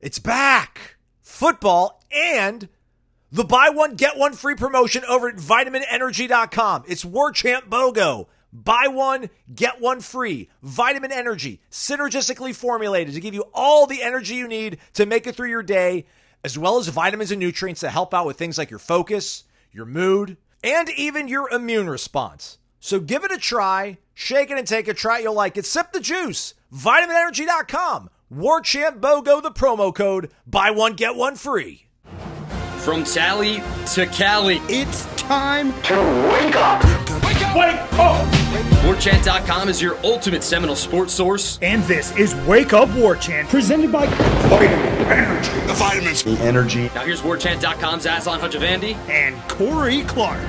It's back. Football and the buy one, get one free promotion over at vitaminenergy.com. It's Warchant BOGO. Buy one, get one free. Vitamin Energy, synergistically formulated to give you all the energy you need to make it through your day, as well as vitamins and nutrients to help out with things like your focus, your mood, and even your immune response. So give it a try. Shake it and take a try. You'll like it. Sip the juice. vitaminenergy.com. Warchant BOGO, the promo code. Buy one, get one free. From Tally to Cali, it's time to wake up. Wake up! Wake up! Warchant.com is your ultimate Seminole sports source. And this is Wake Up Warchant, presented by Vitamin Energy. The vitamins. The energy. Now here's Warchant.com's Aslan Hajavandi and Corey Clark.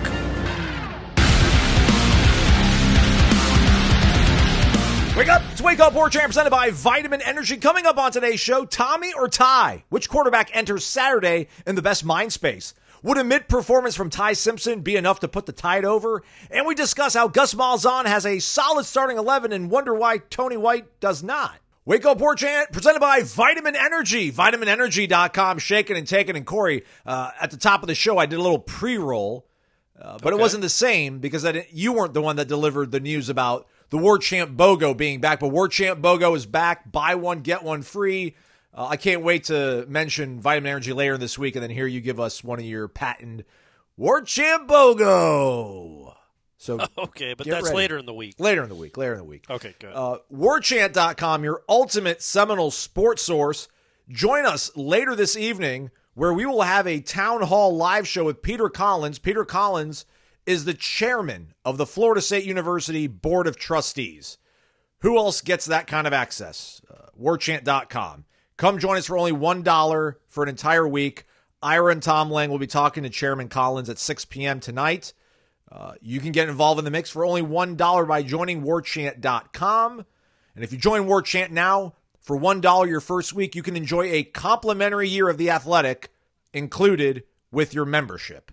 Wake up! It's Wake Up Warchant presented by Vitamin Energy. Coming up on today's show, Tommy or Ty? Which quarterback enters Saturday in the best mind space? Would a mid-performance from Ty Simpson be enough to put the Tide over? And we discuss how Gus Malzahn has a solid starting 11 and wonder why Tony White does not. Wake Up Warchant presented by Vitamin Energy. VitaminEnergy.com. Shaking and taking. And Corey, at the top of the show, I did a little pre-roll, but it wasn't the same because you weren't the one that delivered the news about the Warchant BOGO being back, but Warchant BOGO is back. Buy one, get one free. I can't wait to mention Vitamin Energy later this week and then hear you give us one of your patented Warchant BOGO. So okay, but that's ready. Later in the week. Later in the week. Okay, good. Warchant.com, your ultimate Seminole sports source. Join us later this evening where we will have a town hall live show with Peter Collins. Peter Collins is the chairman of the Florida State University Board of Trustees. Who else gets that kind of access? Warchant.com. Come join us for only $1 for an entire week. Ira and Tom Lang will be talking to Chairman Collins at 6 p.m. tonight. You can get involved in the mix for only $1 by joining Warchant.com. And if you join Warchant now, for $1 your first week, you can enjoy a complimentary year of The Athletic included with your membership.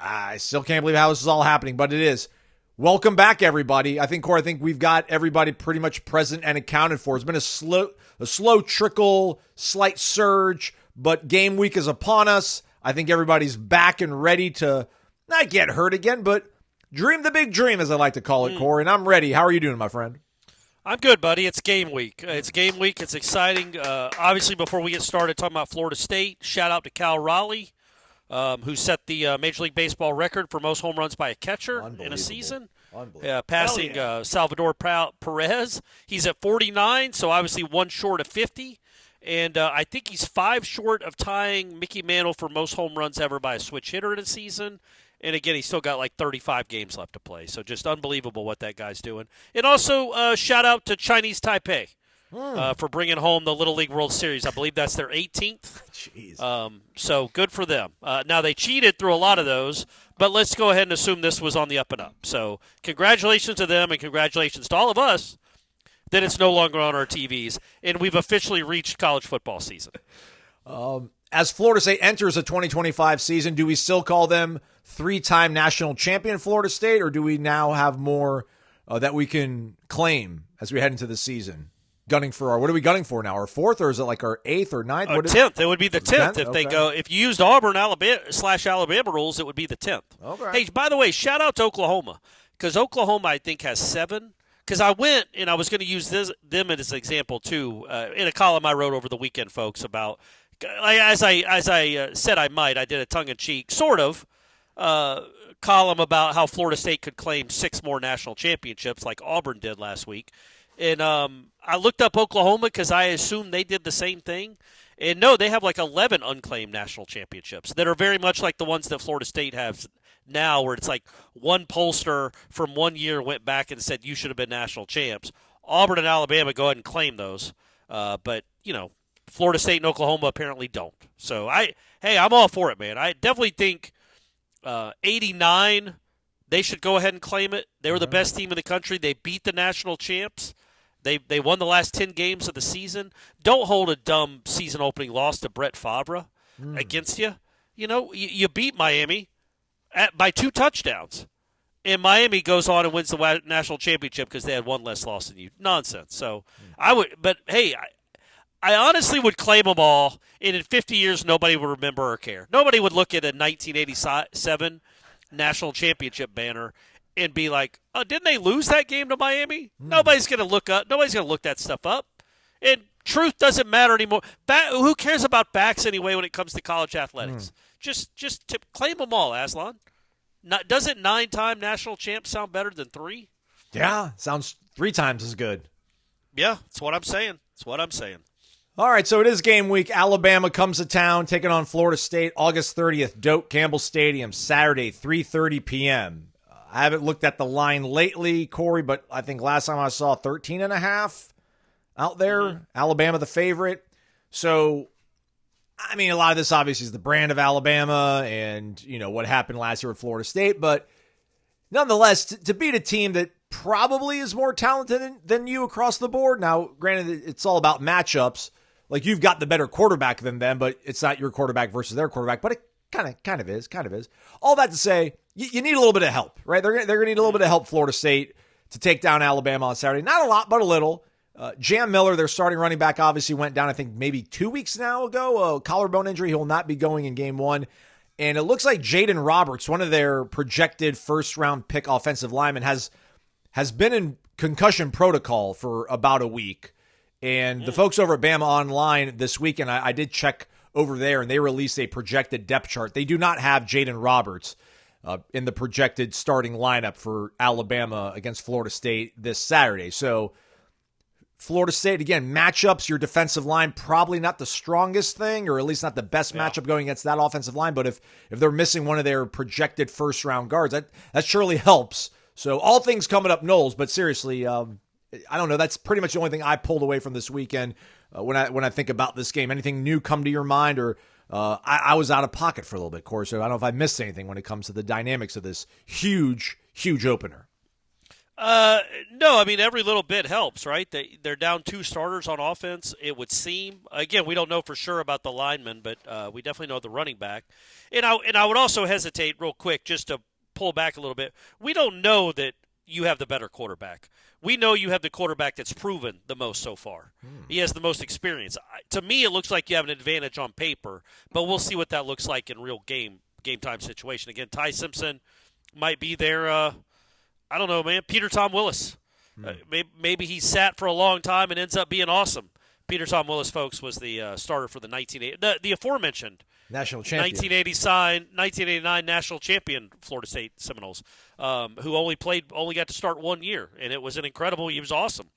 I still can't believe how this is all happening, but it is. Welcome back, everybody. I think we've got everybody pretty much present and accounted for. It's been a slow trickle, slight surge, but game week is upon us. I think everybody's back and ready to not get hurt again, but dream the big dream, as I like to call it, Corey. And I'm ready. How are you doing, my friend? I'm good, buddy. It's game week. It's exciting. Obviously, before we get started talking about Florida State, shout out to Cal Raleigh, who set the Major League Baseball record for most home runs by a catcher in a season, passing Salvador Perez. He's at 49, so obviously one short of 50. And I think he's 5 short of tying Mickey Mantle for most home runs ever by a switch hitter in a season. And again, he's still got like 35 games left to play. So just unbelievable what that guy's doing. And also shout out to Chinese Taipei. For bringing home the Little League World Series. I believe that's their 18th. Jeez. So good for them. Now, they cheated through a lot of those, but let's go ahead and assume this was on the up and up. So congratulations to them and congratulations to all of us that it's no longer on our TVs, and we've officially reached college football season. As Florida State enters the 2025 season, do we still call them 3-time national champion Florida State, or do we now have more that we can claim as we head into the season? Gunning for what are we gunning for now? Our 4th, or is it like our 8th or 9th? 10th. It would be the 10th if they go. If you used Auburn Alabama rules, it would be the 10th. Okay. Hey, by the way, shout out to Oklahoma, because Oklahoma I think has 7. Because I went and I was going to use them as an example too in a column I wrote over the weekend, folks. About as I said I might. I did a tongue-in-cheek sort of column about how Florida State could claim 6 more national championships like Auburn did last week. And I looked up Oklahoma because I assumed they did the same thing. And no, they have like 11 unclaimed national championships that are very much like the ones that Florida State has now, where it's like one pollster from one year went back and said you should have been national champs. Auburn and Alabama go ahead and claim those. But, Florida State and Oklahoma apparently don't. So, I'm all for it, man. I definitely think 89, they should go ahead and claim it. They were the best team in the country. They beat the national champs. They won the last 10 games of the season. Don't hold a dumb season opening loss to Brett Favre against you. You beat Miami by 2 touchdowns. And Miami goes on and wins the national championship because they had one less loss than you. Nonsense. So but hey, I honestly would claim them all, and in 50 years, nobody would remember or care. Nobody would look at a 1987 national championship banner and be like, "Oh, didn't they lose that game to Miami?" Nobody's going to look that stuff up. And truth doesn't matter anymore. Who cares about backs anyway when it comes to college athletics? Just claim them all, Aslan. Doesn't 9-time national champ sound better than 3? Yeah, sounds 3 times as good. Yeah, that's what I'm saying. All right, so it is game week. Alabama comes to town, taking on Florida State, August 30th, Doak Campbell Stadium, Saturday, 3:30 p.m. I haven't looked at the line lately, Corey, but I think last time I saw 13.5 out there. Alabama the favorite. So, I mean, a lot of this obviously is the brand of Alabama and, what happened last year with Florida State. But nonetheless, to beat a team that probably is more talented than you across the board. Now, granted, it's all about matchups. Like, you've got the better quarterback than them, but it's not your quarterback versus their quarterback. But it kind of is. All that to say, you need a little bit of help, right? They're going to need a little bit of help, Florida State, to take down Alabama on Saturday. Not a lot, but a little. Jam Miller, their starting running back, obviously went down, I think, maybe 2 weeks now ago. A collarbone injury. He will not be going in game 1. And it looks like Jaden Roberts, one of their projected first-round pick offensive linemen, has been in concussion protocol for about a week. And the folks over at Bama Online this weekend, I did check over there, and they released a projected depth chart. They do not have Jaden Roberts in the projected starting lineup for Alabama against Florida State this Saturday. So Florida State, again, matchups, your defensive line, probably not the strongest thing, or at least not the best matchup going against that offensive line. But if they're missing one of their projected first-round guards, that surely helps. So all things coming up, Noles. But seriously, I don't know. That's pretty much the only thing I pulled away from this weekend when I think about this game. Anything new come to your mind? Or I was out of pocket for a little bit, Corey, so I don't know if I missed anything when it comes to the dynamics of this huge opener. No, I mean, every little bit helps, right? They're down 2 starters on offense, it would seem. Again, we don't know for sure about the linemen, but we definitely know the running back. And I would also hesitate real quick just to pull back a little bit. We don't know that you have the better quarterback. We know you have the quarterback that's proven the most so far. He has the most experience. To me, it looks like you have an advantage on paper, but we'll see what that looks like in real game time situation. Again, Ty Simpson might be there. I don't know, man. Peter Tom Willis. Maybe he sat for a long time and ends up being awesome. Peter Tom Willis, folks, was the starter for the aforementioned national champion, 1989 national champion Florida State Seminoles, who only got to start 1 year, and it was he was awesome.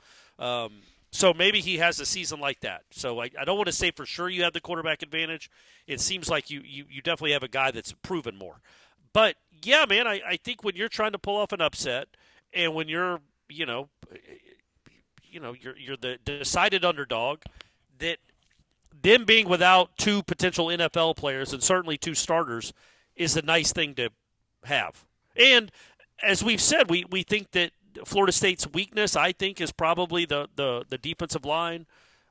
So maybe he has a season like that. So I don't want to say for sure you have the quarterback advantage. It seems like you definitely have a guy that's proven more. But yeah, man, I think when you're trying to pull off an upset, and when you're you're the decided underdog, that them being without 2 potential NFL players and certainly 2 starters is a nice thing to have. And as we've said, we think that Florida State's weakness, I think, is probably the defensive line,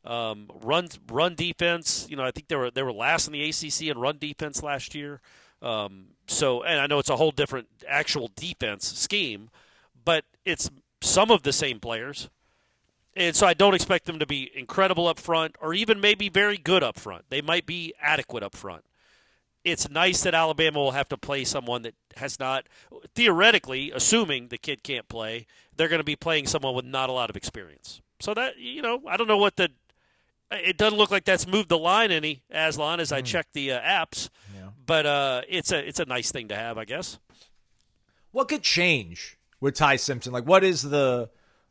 run defense. I think they were last in the ACC in run defense last year. And I know it's a whole different actual defense scheme, but it's some of the same players. And so I don't expect them to be incredible up front or even maybe very good up front. They might be adequate up front. It's nice that Alabama will have to play someone that has not, theoretically, assuming the kid can't play, they're going to be playing someone with not a lot of experience. So that, I don't know it doesn't look like that's moved the line any, Aslan, as I check the apps. Yeah. But it's a nice thing to have, I guess. What could change with Ty Simpson? Like, what is the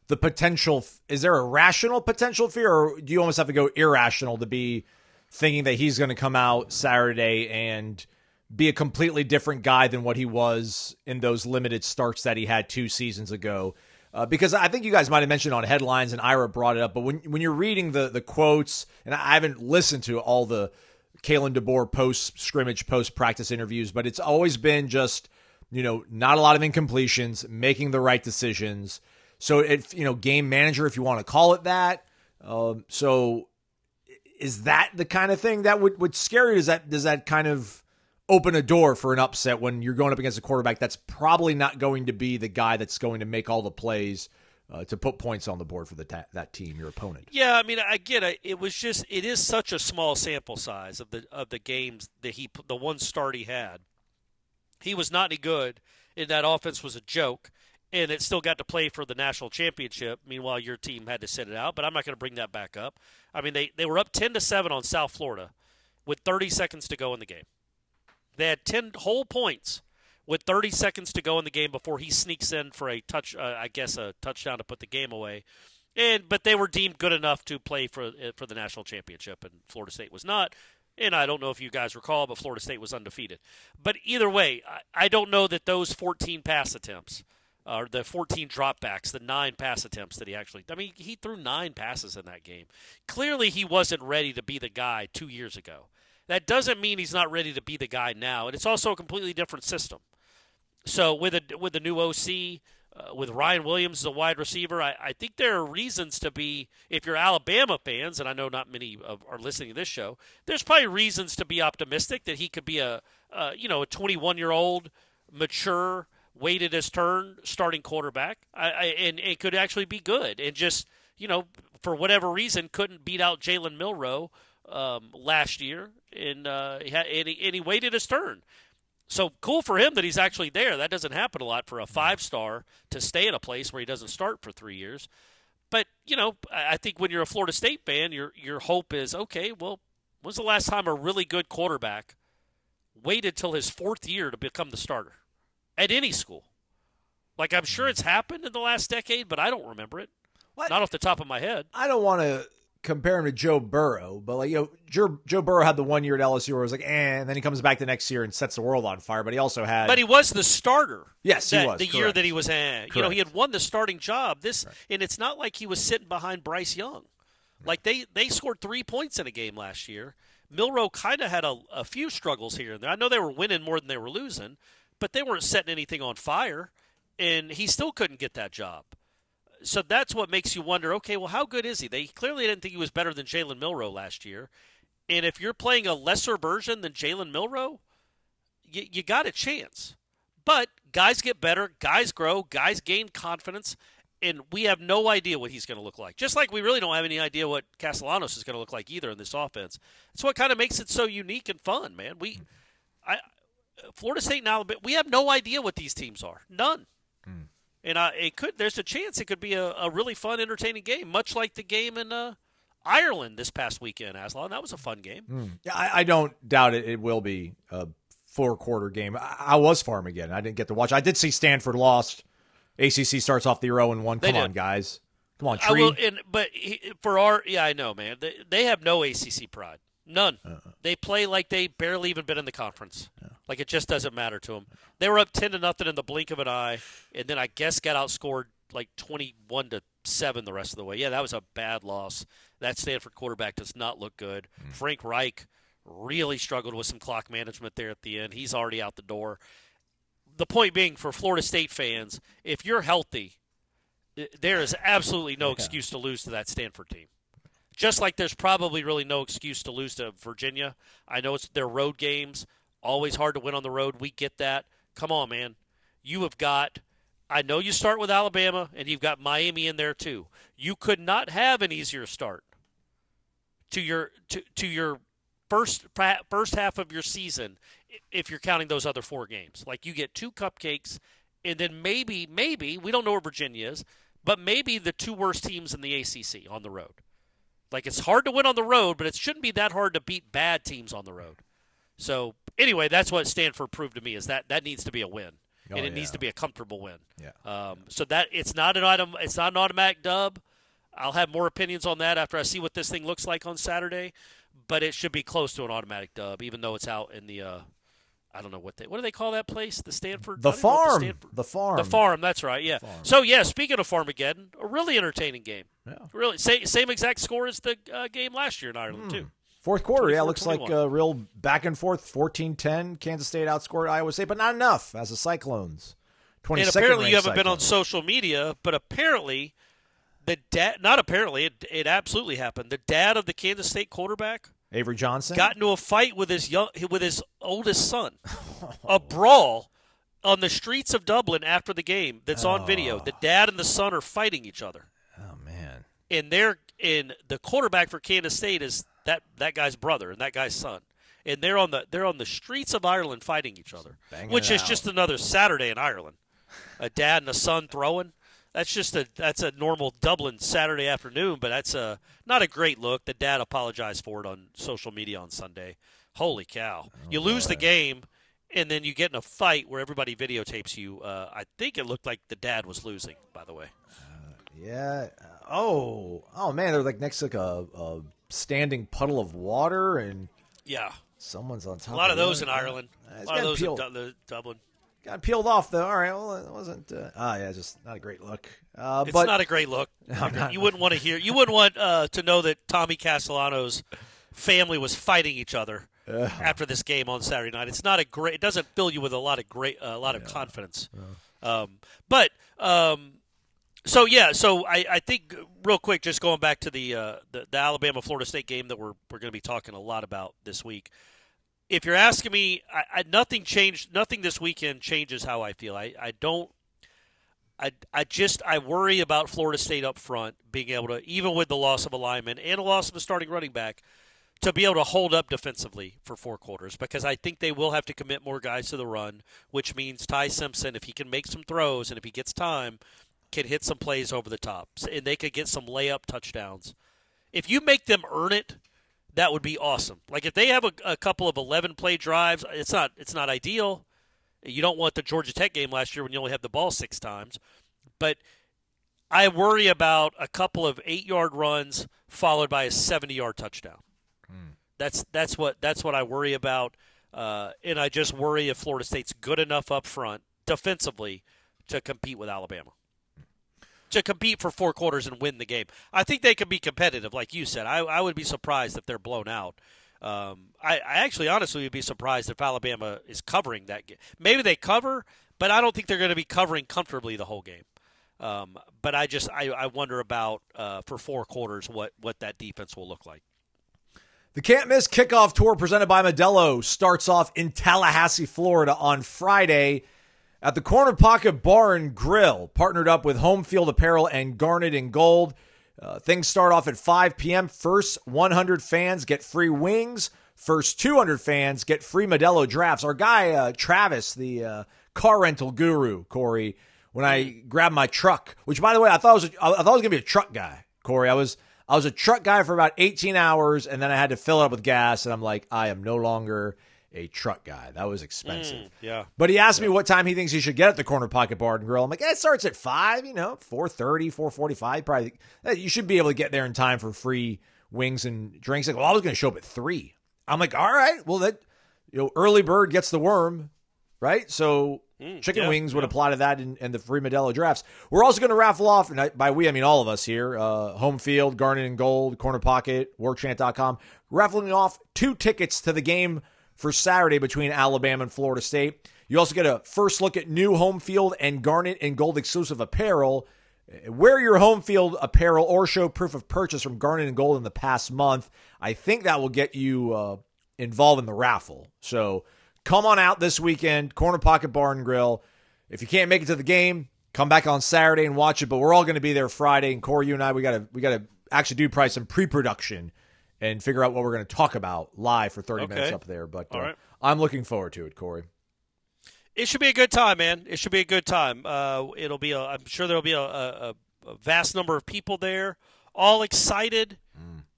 potential? Is there a rational potential fear, or do you almost have to go irrational to be thinking that he's going to come out Saturday and be a completely different guy than what he was in those limited starts that he had 2 seasons ago? Because I think you guys might have mentioned on headlines, and Ira brought it up, but when you're reading the quotes, and I haven't listened to all the Kalen DeBoer post-scrimmage, post-practice interviews, but it's always been just, not a lot of incompletions, making the right decisions. So, game manager, if you want to call it that. So is that the kind of thing that would scare you? Does that kind of open a door for an upset when you're going up against a quarterback that's probably not going to be the guy that's going to make all the plays to put points on the board for that team, your opponent. Yeah, I mean, I get it. It is such a small sample size of the games that the one start he had. He was not any good, and that offense was a joke, and it still got to play for the national championship. Meanwhile, your team had to sit it out, but I'm not going to bring that back up. I mean, they were up 10-7 on South Florida with 30 seconds to go in the game. They had 10 whole points with 30 seconds to go in the game before he sneaks in for a touchdown to put the game away. But they were deemed good enough to play for the national championship, and Florida State was not. And I don't know if you guys recall, but Florida State was undefeated. But either way, I don't know that those 14 pass attempts, or the 14 dropbacks, the 9 pass attempts that he threw 9 passes in that game. Clearly he wasn't ready to be the guy 2 years ago. That doesn't mean he's not ready to be the guy now. And it's also a completely different system. So with the new OC, with Ryan Williams as a wide receiver, I think there are reasons to be, if you're Alabama fans, and I know not many are listening to this show, there's probably reasons to be optimistic that he could be a 21-year-old, mature, waited his turn starting quarterback, and it could actually be good. And just, for whatever reason, couldn't beat out Jalen Milroe last year, and he waited his turn. So cool for him that he's actually there. That doesn't happen a lot for a 5-star to stay in a place where he doesn't start for 3 years. But, I think when you're a Florida State fan, your hope is, okay, well, when's the last time a really good quarterback waited till his 4th year to become the starter at any school? Like, I'm sure it's happened in the last decade, but I don't remember it. What? Not off the top of my head. I don't want to compare him to Joe Burrow, but Joe Burrow had the 1 year at LSU where it was like, and then he comes back the next year and sets the world on fire. But he also had, but he was the starter. Yes, he was the year that he was. He had won the starting job. Correct. And it's not like he was sitting behind Bryce Young. Like they scored 3 points in a game last year. Milroe kind of had a few struggles here and there. I know they were winning more than they were losing, but they weren't setting anything on fire, and he still couldn't get that job. So that's what makes you wonder, okay, well, how good is he? They clearly didn't think he was better than Jalen Milroe last year. And if you're playing a lesser version than Jalen Milroe, you got a chance. But guys get better, guys grow, guys gain confidence, and we have no idea what he's going to look like. Just like we really don't have any idea what Castellanos is going to look like either in this offense. That's what kind of makes it so unique and fun, man. Florida State and Alabama, we have no idea what these teams are. None. And there's a chance it could be a really fun, entertaining game, much like the game in Ireland this past weekend, Aslan. That was a fun game. Yeah, I don't doubt it. It will be a 4-quarter game. I was Farmageddon. I didn't get to watch. I did see Stanford lost. ACC starts off the 0-1. Come on, guys. Come on, Tree. I know, man. They have no ACC pride. None. They play like they barely even been in the conference. Yeah. Like it just doesn't matter to them. They were up 10-0 in the blink of an eye, and then I guess got outscored like 21-7 the rest of the way. Yeah, that was a bad loss. That Stanford quarterback does not look good. Frank Reich really struggled with some clock management there at the end. He's already out the door. The point being, for Florida State fans, if you're healthy, there is absolutely no excuse to lose to that Stanford team. Just like there's probably really no excuse to lose to Virginia. I know it's their road games. Always hard to win on the road. We get that. Come on, man. You have got – I know you start with Alabama, and you've got Miami in there too. You could not have an easier start to your first half of your season if you're counting those other 4 games. Like you get 2 cupcakes, and then maybe, we don't know where Virginia is, but maybe the 2 worst teams in the ACC on the road. Like, it's hard to win on the road, but it shouldn't be that hard to beat bad teams on the road. So, anyway, that's what Stanford proved to me, is that needs to be a win. And it needs to be a comfortable win. Yeah. So that it's not an automatic dub. I'll have more opinions on that after I see what this thing looks like on Saturday. But it should be close to an automatic dub, even though it's out in the I don't know what do they call that place? The Stanford? The Farm. The Farm. The Farm, that's right, yeah. So, yeah, speaking of Farmageddon, a really entertaining game. Yeah. Really, same exact score as the game last year in Ireland, too. 4th quarter, yeah, looks like a real back and forth, 14-10. Kansas State outscored Iowa State, but not enough as the Cyclones. And apparently you haven't been on social media, but apparently it absolutely happened. The dad of the Kansas State quarterback, Avery Johnson, got into a fight with his oldest son, a brawl, on the streets of Dublin after the game that's on video. The dad and the son are fighting each other. Oh, man. And the quarterback for Kansas State is that guy's brother and that guy's son. And they're on the streets of Ireland fighting each other, which is just another Saturday in Ireland. A dad and a son throwing. That's a normal Dublin Saturday afternoon, but that's not a great look. The dad apologized for it on social media on Sunday. Holy cow. You lose the game, and then you get in a fight where everybody videotapes you. I think it looked like the dad was losing, by the way. Yeah. Oh, man, they're like next to like a standing puddle of water, and yeah, someone's on top. A lot of those it. in Ireland. A lot of those in Dublin. Got peeled off, though. All right, well, it wasn't. Just not a great look. It's not a great look. You wouldn't want to hear. You wouldn't want to know that Tommy Castellano's family was fighting each other after this game on Saturday night. It's not a great. It doesn't fill you with a lot of confidence. So I think real quick, just going back to the Alabama Florida State game that we're going to be talking a lot about this week. If you're asking me, nothing changed. Nothing this weekend changes how I feel. I worry about Florida State up front being able to, even with the loss of a lineman and a loss of a starting running back, to be able to hold up defensively for 4 quarters, because I think they will have to commit more guys to the run, which means Ty Simpson, if he can make some throws and if he gets time, can hit some plays over the top, and they could get some layup touchdowns. If you make them earn it, that would be awesome. Like if they have a couple of 11-play drives, it's not ideal. You don't want the Georgia Tech game last year when you only have the ball 6 times. But I worry about a couple of 8-yard runs followed by a 70-yard touchdown. That's what I worry about, and I just worry if Florida State's good enough up front defensively to compete with Alabama. To compete for 4 quarters and win the game. I think they could be competitive, like you said. I would be surprised if they're blown out. I actually honestly would be surprised if Alabama is covering that game. Maybe they cover, but I don't think they're going to be covering comfortably the whole game. But I wonder about for 4 quarters what that defense will look like. The Can't Miss Kickoff Tour presented by Modelo starts off in Tallahassee, Florida on Friday at the Corner Pocket Bar and Grill, partnered up with Home Field Apparel and Garnet and Gold. Things start off at 5 p.m. First 100 fans get free wings. First 200 fans get free Modelo drafts. Our guy, Travis, the car rental guru, Corey, when I grabbed my truck, which, by the way, I thought I was going to be a truck guy, Corey. I was a truck guy for about 18 hours, and then I had to fill it up with gas, and I'm like, I am no longer a truck guy. That was expensive. Yeah. But he asked me what time he thinks he should get at the Corner Pocket Bar and Grill. I'm like, it starts at 5, 4:30, 4:45. Probably you should be able to get there in time for free wings and drinks. Like, well, I was going to show up at 3. I'm like, all right, well, that early bird gets the worm, right? So chicken wings would apply to that and the free Modelo drafts. We're also going to raffle off, and by we, I mean all of us here, Home Field, Garnet and Gold, Corner Pocket, Warchant.com, raffling off 2 tickets to the game for Saturday between Alabama and Florida State. You also get a first look at new Home Field and Garnet and Gold exclusive apparel. Wear your Home Field apparel or show proof of purchase from Garnet and Gold in the past month. I think that will get you involved in the raffle. So come on out this weekend, Corner Pocket Bar and Grill. If you can't make it to the game, come back on Saturday and watch it. But we're all going to be there Friday. And Corey, you and I, we got to actually do probably some pre-production and figure out what we're going to talk about live for 30 minutes up there. But all right. I'm looking forward to it, Corey. It should be a good time, man. It should be a good time. I'm sure there'll be a vast number of people there, all excited,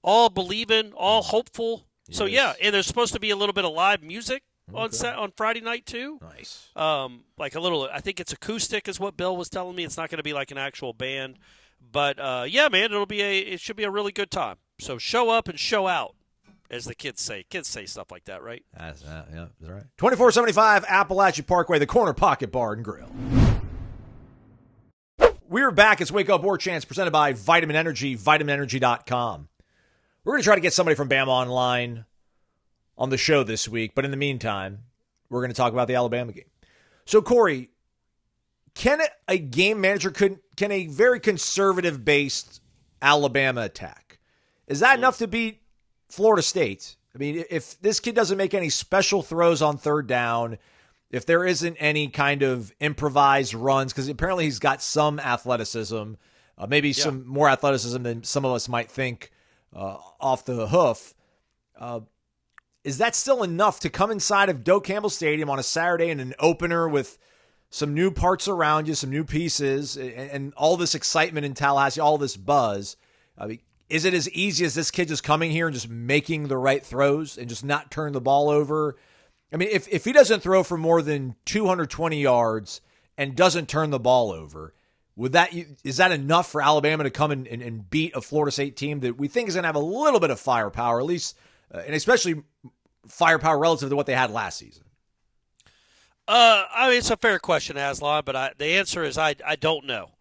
all believing, all hopeful. Yes. So, yeah, and there's supposed to be a little bit of live music on Friday night, too. Nice. Like a little, I think it's acoustic is what Bill was telling me. It's not going to be like an actual band. But, yeah, man, it should be a really good time. So show up and show out, as the kids say. Kids say stuff like that, right? Yeah, that's right. 2475 Appalachia Parkway, the Corner Pocket Bar and Grill. We're back. It's Wake Up Warchant presented by Vitamin Energy, vitaminenergy.com. We're going to try to get somebody from Bama Online on the show this week, but in the meantime, we're going to talk about the Alabama game. So, Corey, can a game manager, can a very conservative-based Alabama attack, is that enough to beat Florida State? I mean, if this kid doesn't make any special throws on third down, if there isn't any kind of improvised runs, because apparently he's got some athleticism, maybe some more athleticism than some of us might think off the hoof. Is that still enough to come inside of Doak Campbell Stadium on a Saturday in an opener with some new parts around you, some new pieces, and all this excitement in Tallahassee, all this buzz? I mean, is it as easy as this kid just coming here and just making the right throws and just not turn the ball over? I mean, if he doesn't throw for more than 220 yards and doesn't turn the ball over, is that enough for Alabama to come and beat a Florida State team that we think is going to have a little bit of firepower, at least, and especially firepower relative to what they had last season? I mean, it's a fair question, Aslan, but the answer is I don't know.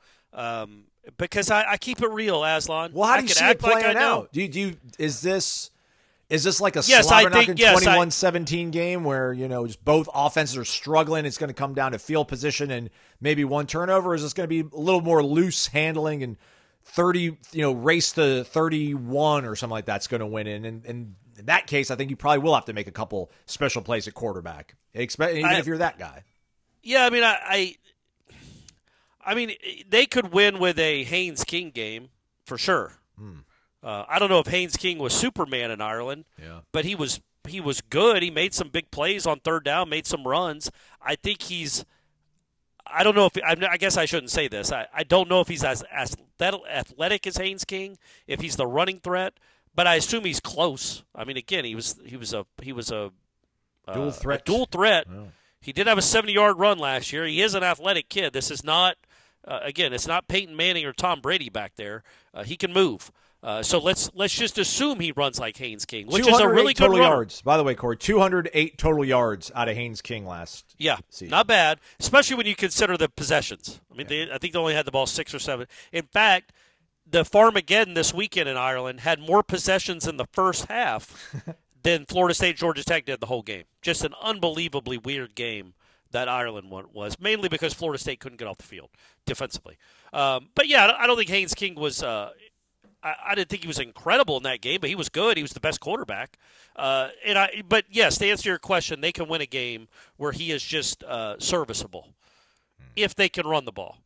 Because I keep it real, Aslan. Well, how do you see it playing out? Is this like a slobber-knocking 21-17 game where, just both offenses are struggling? It's going to come down to field position and maybe one turnover? Or is this going to be a little more loose handling and 30, race to 31 or something like that's going to win in? And in that case, I think you probably will have to make a couple special plays at quarterback, even if you're that guy. Yeah, I mean, they could win with a Haynes King game for sure. I don't know if Haynes King was Superman in Ireland, but he was good. He made some big plays on third down, made some runs. I think I don't know if – I guess I shouldn't say this. I don't know if he's as athletic as Haynes King, if he's the running threat, but I assume he's close. I mean, again, he was a dual threat. Dual threat. Wow. He did have a 70-yard run last year. He is an athletic kid. This is not again, it's not Peyton Manning or Tom Brady back there. He can move. So let's just assume he runs like Haynes King, which is a really good runner. Yards. By the way, Corey, 208 total yards out of Haynes King last season. Not bad, especially when you consider the possessions. I mean, I think they only had the ball 6 or 7. In fact, the Farmageddon this weekend in Ireland had more possessions in the first half than Florida State Georgia Tech did the whole game. Just an unbelievably weird game that Ireland one was, mainly because Florida State couldn't get off the field defensively. But yeah, I don't think Haynes King was I didn't think he was incredible in that game, but he was good. He was the best quarterback. But yes, to answer your question, they can win a game where he is just serviceable if they can run the ball.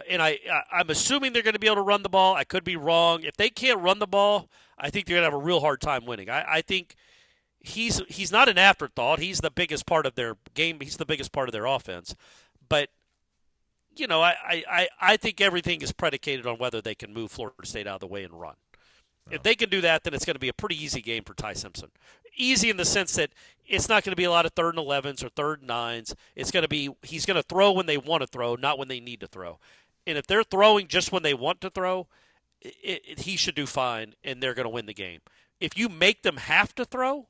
And I'm assuming they're going to be able to run the ball. I could be wrong. If they can't run the ball, I think they're going to have a real hard time winning. I think he's not an afterthought. He's the biggest part of their game. He's the biggest part of their offense. But I think everything is predicated on whether they can move Florida State out of the way and run. If they can do that, then it's going to be a pretty easy game for Ty Simpson. Easy in the sense that it's not going to be a lot of 3rd and 11s or 3rd and 9s. It's going to be he's going to throw when they want to throw, not when they need to throw. And if they're throwing just when they want to throw, he should do fine, and they're going to win the game. If you make them have to throw,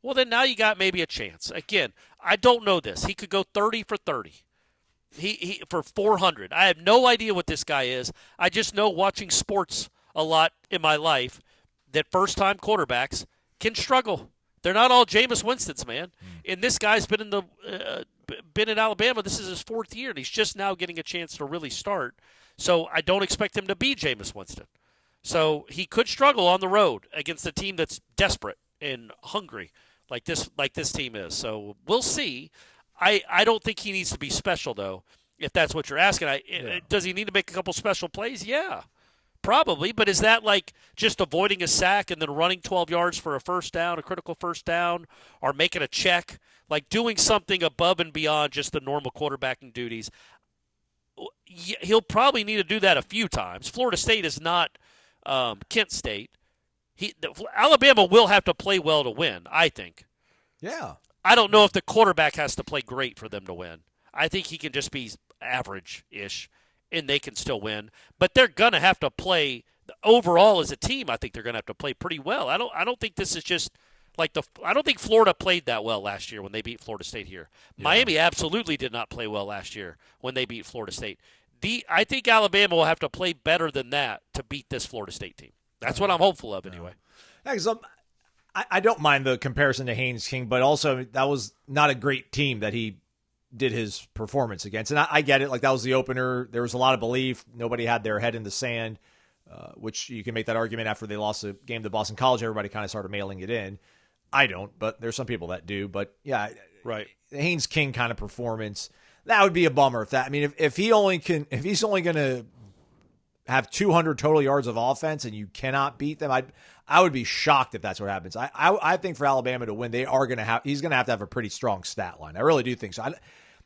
well, then now you got maybe a chance. Again, I don't know this. He could go 30 for 30. He for 400. I have no idea what this guy is. I just know watching sports a lot in my life that first-time quarterbacks can struggle. They're not all Jameis Winston's, man. And this guy's been in Alabama. This is his 4th year, and he's just now getting a chance to really start. So I don't expect him to be Jameis Winston. So he could struggle on the road against a team that's desperate and hungry like this team is. So we'll see. I don't think he needs to be special, though, if that's what you're asking. Does he need to make a couple special plays? Yeah, probably. But is that like just avoiding a sack and then running 12 yards for a first down, a critical first down, or making a check? Like doing something above and beyond just the normal quarterbacking duties. He'll probably need to do that a few times. Florida State is not Kent State. Alabama will have to play well to win, I think. Yeah. I don't know if the quarterback has to play great for them to win. I think he can just be average-ish, and they can still win. But they're going to have to play overall as a team. I think they're going to have to play pretty well. I don't think this is just like I don't think Florida played that well last year when they beat Florida State here. Yeah. Miami absolutely did not play well last year when they beat Florida State. I think Alabama will have to play better than that to beat this Florida State team. That's what I'm hopeful of anyway. Yeah, I don't mind the comparison to Haynes King, but also that was not a great team that he did his performance against. And I get it. Like, that was the opener. There was a lot of belief. Nobody had their head in the sand, which you can make that argument after they lost the game to Boston College. Everybody kind of started mailing it in. I don't, but there's some people that do. But yeah, Right. Haynes King kind of performance, that would be a bummer. If he's only going to have 200 total yards of offense and you cannot beat them, I would be shocked if that's what happens. I think for Alabama to win, he's going to have a pretty strong stat line. I really do think so.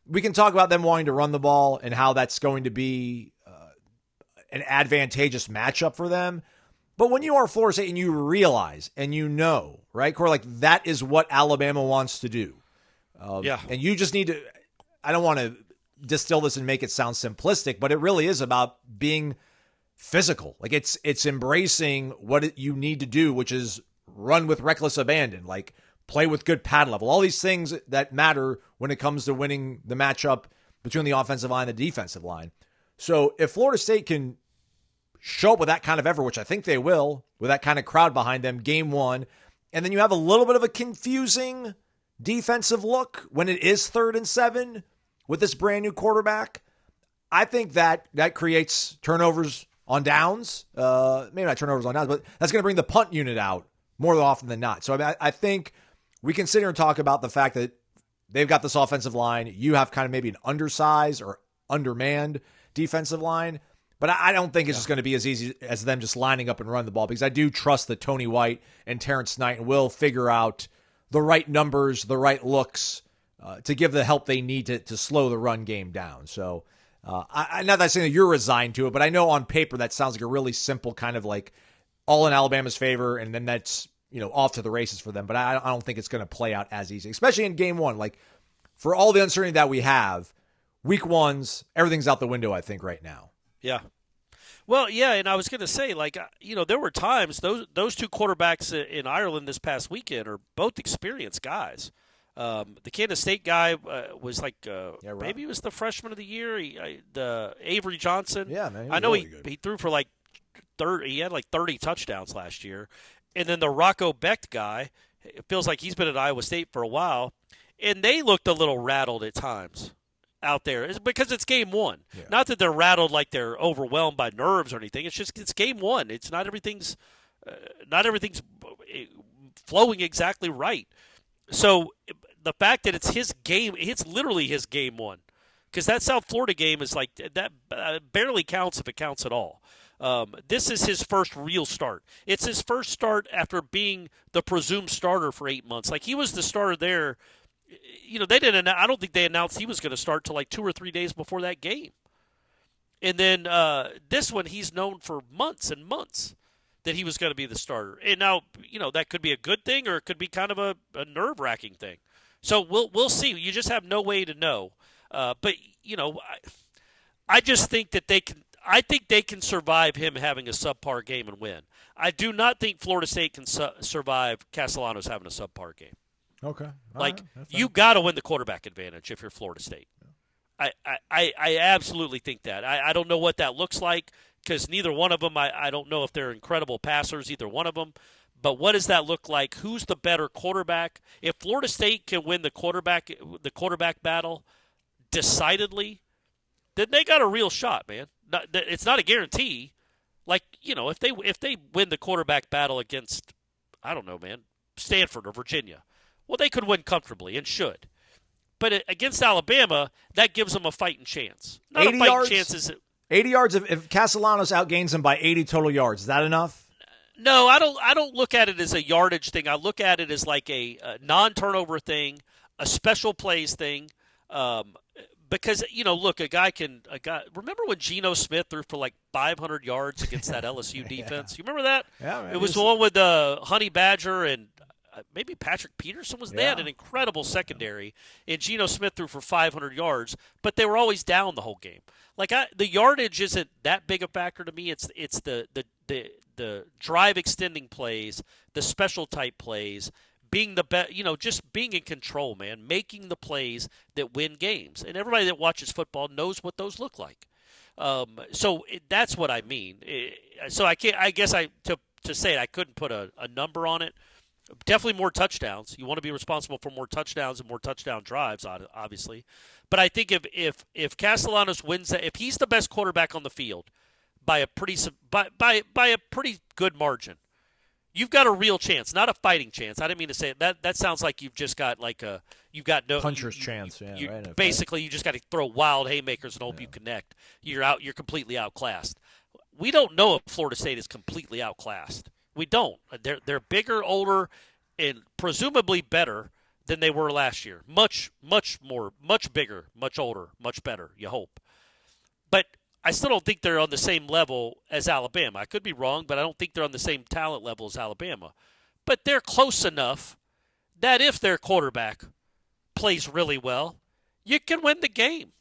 We can talk about them wanting to run the ball and how that's going to be an advantageous matchup for them. But when you are Florida State and you realize and you know, right, Corey, like that is what Alabama wants to do. And you just need to, I don't want to distill this and make it sound simplistic, but it really is about being physical. Like it's embracing what you need to do, which is run with reckless abandon, like play with good pad level, all these things that matter when it comes to winning the matchup between the offensive line and the defensive line. So if Florida State can show up with that kind of effort, which I think they will, with that kind of crowd behind them, game one, and then you have a little bit of a confusing defensive look when it is 3rd and 7 with this brand new quarterback, I think that creates turnovers on downs. Maybe not turnovers on downs, but that's going to bring the punt unit out more often than not. So I think we can sit here and talk about the fact that they've got this offensive line. You have kind of maybe an undersized or undermanned defensive line. But I don't think it's just going to be as easy as them just lining up and run the ball, because I do trust that Tony White and Terrence Knight will figure out the right numbers, the right looks to give the help they need to slow the run game down. So I'm not saying that you're resigned to it, but I know on paper that sounds like a really simple kind of like all in Alabama's favor, and then that's off to the races for them. But I don't think it's going to play out as easy, especially in game one. Like for all the uncertainty that we have, week one's everything's out the window, I think, right now. Yeah. Well, yeah, and I was going to say, like, there were times those two quarterbacks in Ireland this past weekend are both experienced guys. The Kansas State guy was like, maybe he was the freshman of the year. The Avery Johnson. Yeah, man. I know really he threw for like 30. He had like 30 touchdowns last year. And then the Rocco Becht guy, it feels like he's been at Iowa State for a while, and they looked a little rattled at times out there. It's because it's game one. Yeah. Not that they're rattled like they're overwhelmed by nerves or anything. It's just it's game one. It's not everything's flowing exactly right. So the fact that it's his game, it's literally his game one, because that South Florida game is like that barely counts if it counts at all. This is his first real start. It's his first start after being the presumed starter for 8 months. Like he was the starter there. They didn't. I don't think they announced he was going to start till like 2 or 3 days before that game. And then this one, he's known for months and months that he was going to be the starter. And now, that could be a good thing, or it could be kind of a nerve-wracking thing. So we'll see. You just have no way to know. But I just think that they can. I think they can survive him having a subpar game and win. I do not think Florida State can survive Castellanos having a subpar game. Okay. You got to win the quarterback advantage if you're Florida State. I absolutely think that. I don't know what that looks like, because neither one of them, I don't know if they're incredible passers, either one of them. But what does that look like? Who's the better quarterback? If Florida State can win the quarterback battle decidedly, then they got a real shot, man. It's not a guarantee. Like, if they win the quarterback battle against, I don't know, man, Stanford or Virginia, well, they could win comfortably and should. But against Alabama, that gives them a fighting chance. Not 80 a fighting yards, chance. 80 yards if Castellanos outgains them by 80 total yards. Is that enough? No, I don't look at it as a yardage thing. I look at it as like a non-turnover thing, a special plays thing. Because, look, a guy. Remember when Geno Smith threw for like 500 yards against that LSU defense? You remember that? Yeah, man, it was the one with Honey Badger and maybe Patrick Peterson was there. They had an incredible secondary, and Geno Smith threw for 500 yards, but they were always down the whole game. Like the yardage isn't that big a factor to me. It's the drive extending plays, the special type plays, being the best, just being in control, man, making the plays that win games. And everybody that watches football knows what those look like. So that's what I mean. So I can't. I guess to say it, I couldn't put a number on it. Definitely more touchdowns. You want to be responsible for more touchdowns and more touchdown drives, obviously. But I think if Castellanos wins that, if he's the best quarterback on the field by a pretty good margin, you've got a real chance, not a fighting chance. I didn't mean to say it. That sounds like you've just got you've got no puncher's chance. Yeah, right. Basically, you just got to throw wild haymakers and hope you connect. You're completely outclassed. We don't know if Florida State is completely outclassed. We don't. They're bigger, older, and presumably better than they were last year. Much more, much bigger, much older, much better. You hope, but I still don't think they're on the same level as Alabama. I could be wrong, but I don't think they're on the same talent level as Alabama. But they're close enough that if their quarterback plays really well, you can win the game.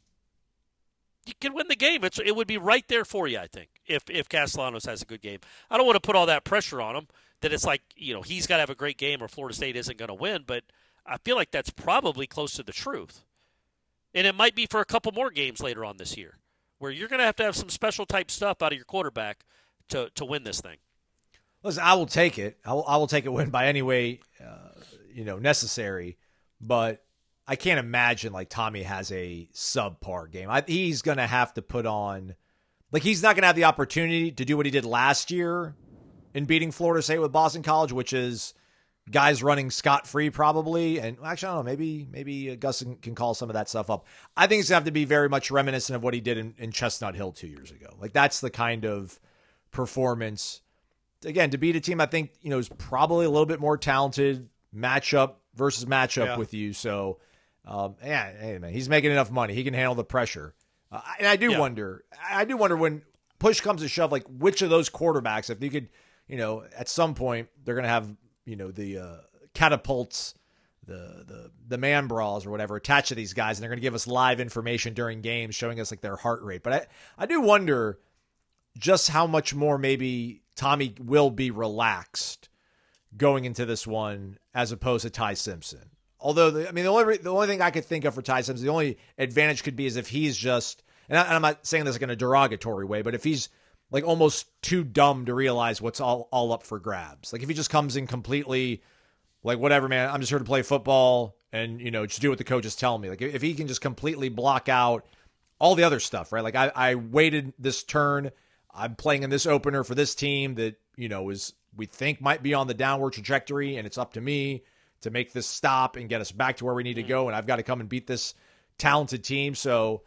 You can win the game. It would be right there for you, I think, if Castellanos has a good game. I don't want to put all that pressure on him that it's like, he's got to have a great game or Florida State isn't going to win, but I feel like that's probably close to the truth. And it might be for a couple more games later on this year, where you're going to have some special type stuff out of your quarterback to win this thing. Listen, I will take it. I will take a win by any way, necessary. But I can't imagine like Tommy has a subpar game. He's going to have to put on, like he's not going to have the opportunity to do what he did last year in beating Florida State with Boston College, which is guys running scot-free probably. And actually, I don't know, maybe Gus can call some of that stuff up. I think it's going to have to be very much reminiscent of what he did in Chestnut Hill 2 years ago. Like that's the kind of performance, again, to beat a team I think, is probably a little bit more talented matchup versus matchup with you. So, hey man, he's making enough money. He can handle the pressure. And I do wonder when push comes to shove, like which of those quarterbacks, if you could, at some point they're going to have, the catapults, the man bras or whatever attached to these guys, and they're going to give us live information during games showing us like their heart rate. But I do wonder just how much more maybe Tommy will be relaxed going into this one as opposed to Ty Simpson. Although, the only thing I could think of for Ty Simpson, the only advantage could be is if he's just, and I'm not saying this like in a derogatory way, but if he's like almost too dumb to realize what's all up for grabs. Like if he just comes in completely like, whatever, man, I'm just here to play football and, just do what the coaches tell me. Like if he can just completely block out all the other stuff, right? Like I waited this turn. I'm playing in this opener for this team that, we think might be on the downward trajectory, and it's up to me to make this stop and get us back to where we need to go. And I've got to come and beat this talented team. So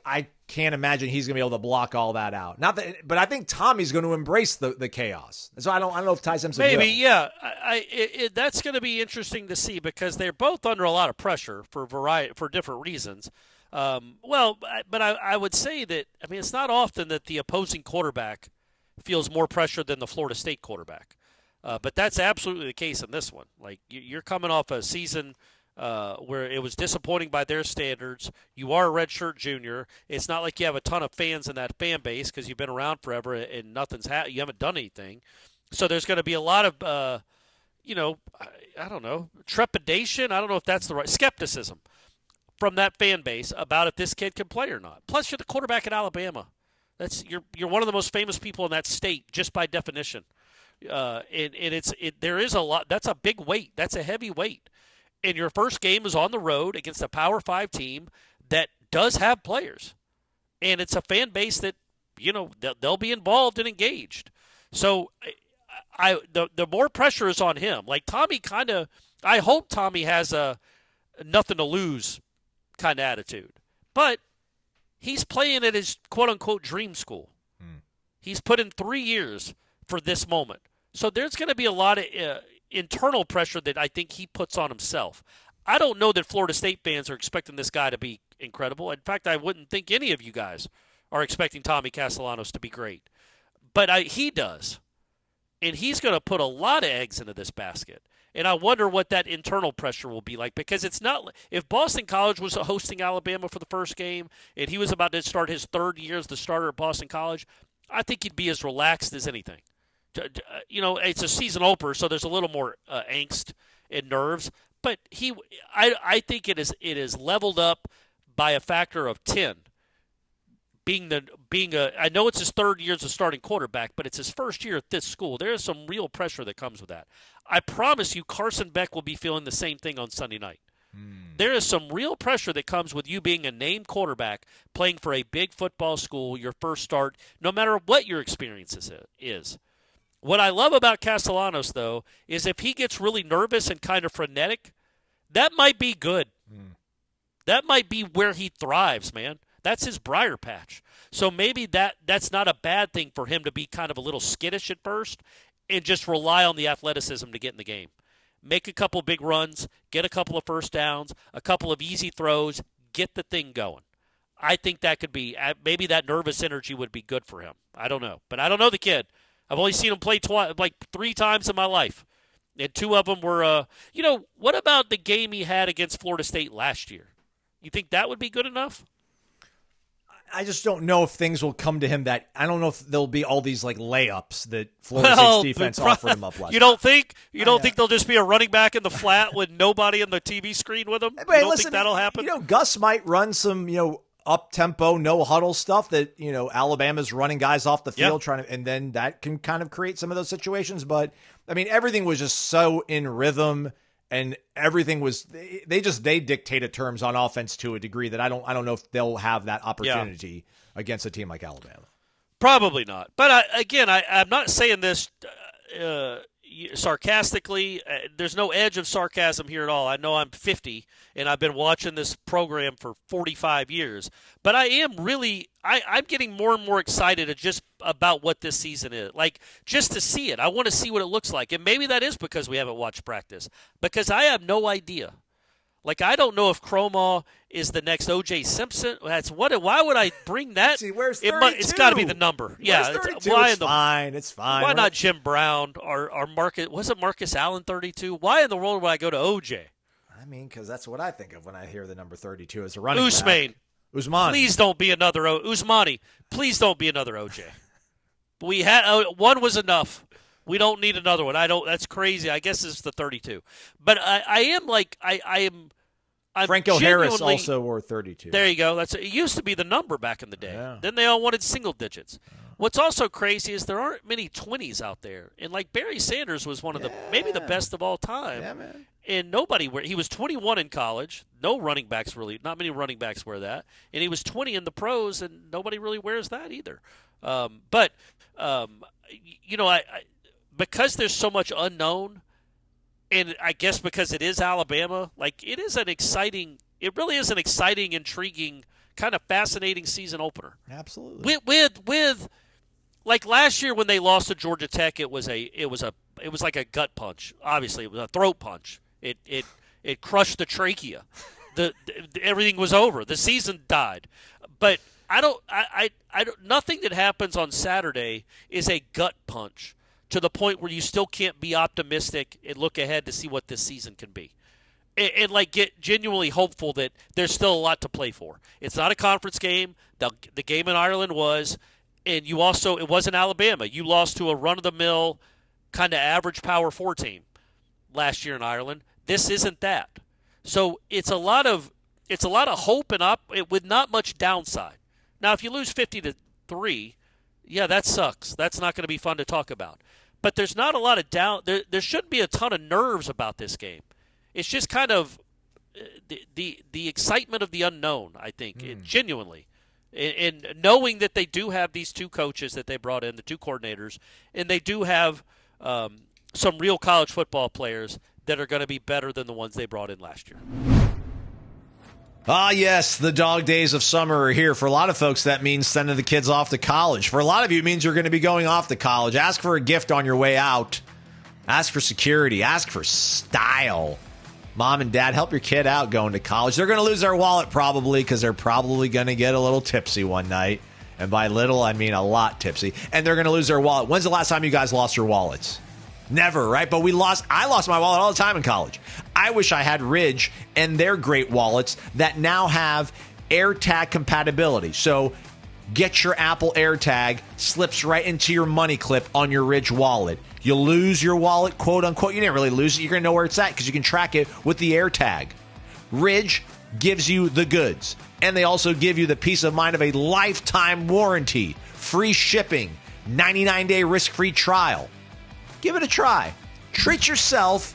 I can't imagine he's going to be able to block all that out. But I think Tommy's going to embrace the chaos. So I don't know if Ty Simpson will. Yeah. That's going to be interesting to see because they're both under a lot of pressure for different reasons. But I would say that, it's not often that the opposing quarterback feels more pressure than the Florida State quarterback. But that's absolutely the case in this one. Like you're coming off a season where it was disappointing by their standards. You are a redshirt junior. It's not like you have a ton of fans in that fan base because you've been around forever and you haven't done anything. So there's going to be a lot of, I don't know, trepidation. I don't know if that's the right skepticism from that fan base about if this kid can play or not. Plus, you're the quarterback at Alabama. You're one of the most famous people in that state just by definition. There is a lot. That's a big weight. That's a heavy weight. And your first game is on the road against a Power 5 team that does have players. And it's a fan base that, they'll be involved and engaged. So the more pressure is on him. Like Tommy I hope Tommy has a nothing to lose kind of attitude. But he's playing at his quote-unquote dream school. He's put in 3 years for this moment. So there's going to be a lot of internal pressure that I think he puts on himself. I don't know that Florida State fans are expecting this guy to be incredible. In fact, I wouldn't think any of you guys are expecting Tommy Castellanos to be great. But he does. And he's going to put a lot of eggs into this basket. And I wonder what that internal pressure will be like, because it's not – if Boston College was hosting Alabama for the first game and he was about to start his third year as the starter at Boston College, I think he'd be as relaxed as anything. It's a season opener, so there's a little more angst and nerves. But I think it is leveled up by a factor of 10. I know it's his third year as a starting quarterback, but it's his first year at this school. There is some real pressure that comes with that. I promise you, Carson Beck will be feeling the same thing on Sunday night. There is some real pressure that comes with you being a named quarterback, playing for a big football school, your first start, no matter what your experience is. What I love about Castellanos, though, is if he gets really nervous and kind of frenetic, that might be good. That might be where he thrives, man. That's his briar patch. So maybe that's not a bad thing for him to be kind of a little skittish at first and just rely on the athleticism to get in the game. Make a couple big runs, get a couple of first downs, a couple of easy throws, get the thing going. I think that could be maybe that nervous energy would be good for him. I don't know. But I don't know the kid. I've only seen him play like 3 times in my life. And 2 of them were, what about the game he had against Florida State last year? You think that would be good enough? I just don't know if things will come to him that I don't know if there'll be all these like layups that Florida State's defense offered him up last. You don't think? You don't think there'll just be a running back in the flat with nobody in the TV screen with him? Hey, you don't think that'll happen? Gus might run some, up-tempo, no-huddle stuff that, Alabama's running guys off the field trying to, and then that can kind of create some of those situations. But, I mean, everything was just so in rhythm, and everything was they dictated terms on offense to a degree that I don't know if they'll have that opportunity against a team like Alabama. Probably not. But I'm not saying this sarcastically. There's no edge of sarcasm here at all. I know I'm 50 and I've been watching this program for 45 years, but I am really I'm getting more and more excited just about what this season is. Like, just to see it. I want to see what it looks like. And maybe that is because we haven't watched practice, because I have no idea. Like, I don't know if Cromaw is the next O.J. Simpson. Why would I bring that? See, where's 32? It's got to be the number. Yeah, it's fine. Why not Jim Brown or Marcus? Wasn't Marcus Allen 32? Why in the world would I go to O.J.? I mean, because that's what I think of when I hear the number 32 as a running back. Usmani. Please don't be another Usmani. Please don't be another O.J. We had one was enough. We don't need another one. That's crazy. I guess it's the 32. But I'm Franco Harris also wore 32. There you go. It used to be the number back in the day. Yeah. Then they all wanted single digits. What's also crazy is there aren't many 20s out there. And like Barry Sanders was one of maybe the best of all time. Yeah, man. And he was 21 in college. No running backs really, not many running backs wear that. And he was 20 in the pros, and nobody really wears that either. Because there's so much unknown, and I guess because it is Alabama, it really is an exciting, intriguing, kind of fascinating season opener. Absolutely. With like last year when they lost to Georgia Tech, it was like a gut punch. Obviously, it was a throat punch. It crushed the trachea. Everything was over. The season died. But nothing that happens on Saturday is a gut punch to the point where you still can't be optimistic and look ahead to see what this season can be. And get genuinely hopeful that there's still a lot to play for. It's not a conference game. The game in Ireland was, and it wasn't Alabama. You lost to a run-of-the-mill kind of average Power 4 team last year in Ireland. This isn't that. So it's a lot of hope and with not much downside. Now, if you lose 50-3, that sucks. That's not going to be fun to talk about. But there's not a lot of there shouldn't be a ton of nerves about this game. It's just kind of the excitement of the unknown, I think, genuinely. And knowing that they do have these 2 coaches that they brought in, the 2 coordinators, and they do have some real college football players that are going to be better than the ones they brought in last year. Ah, yes, the dog days of summer are here. For a lot of folks, that means sending the kids off to college. For a lot of you, it means you're going to be going off to college. Ask for a gift on your way out. Ask for security. Ask for style. Mom and dad, help your kid out going to college. They're going to lose their wallet probably because they're probably going to get a little tipsy one night. And by little, I mean a lot tipsy. And they're going to lose their wallet. When's the last time you guys lost your wallets? Never, right? But I lost my wallet all the time in college. I wish I had Ridge and their great wallets that now have AirTag compatibility. So get your Apple AirTag, slips right into your money clip on your Ridge wallet. You lose your wallet, quote unquote. You didn't really lose it. You're going to know where it's at because you can track it with the AirTag. Ridge gives you the goods. And they also give you the peace of mind of a lifetime warranty, free shipping, 99-day risk-free trial. Give it a try. Treat yourself.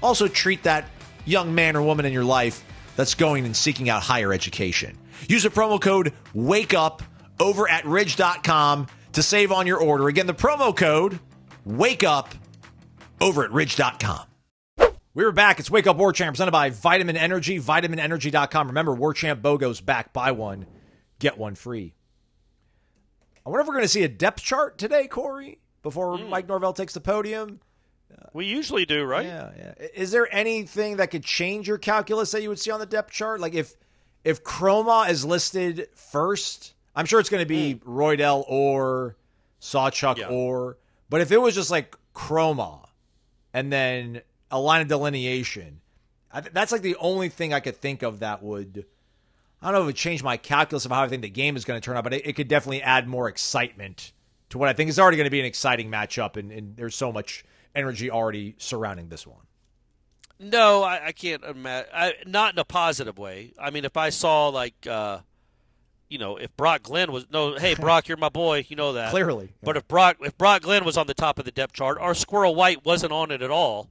Also treat that young man or woman in your life that's going and seeking out higher education. Use the promo code WAKEUP over at Ridge.com to save on your order. Again, the promo code Wake Up over at Ridge.com. We were back. It's Wake Up Warchant presented by Vitamin Energy, vitaminenergy.com. Remember, Warchant BOGO's back. Buy one, get one free. I wonder if we're going to see a depth chart today, Corey, before Mike Norvell takes the podium. We usually do, right? Yeah. Is there anything that could change your calculus that you would see on the depth chart? Like if Chroma is listed first, I'm sure it's going to be Roydell or Sawchuk or, but if it was just like Chroma and then a line of delineation, that's like the only thing I could think of that would, I don't know if it would change my calculus of how I think the game is going to turn out, but it could definitely add more excitement to what I think is already going to be an exciting matchup, and there's so much energy already surrounding this one. No, I can't imagine. Not in a positive way. I mean, if I saw like, if Brock Glenn was hey Brock, you're my boy, you know that clearly. Yeah. But if Brock Glenn was on the top of the depth chart, or Squirrel White wasn't on it at all,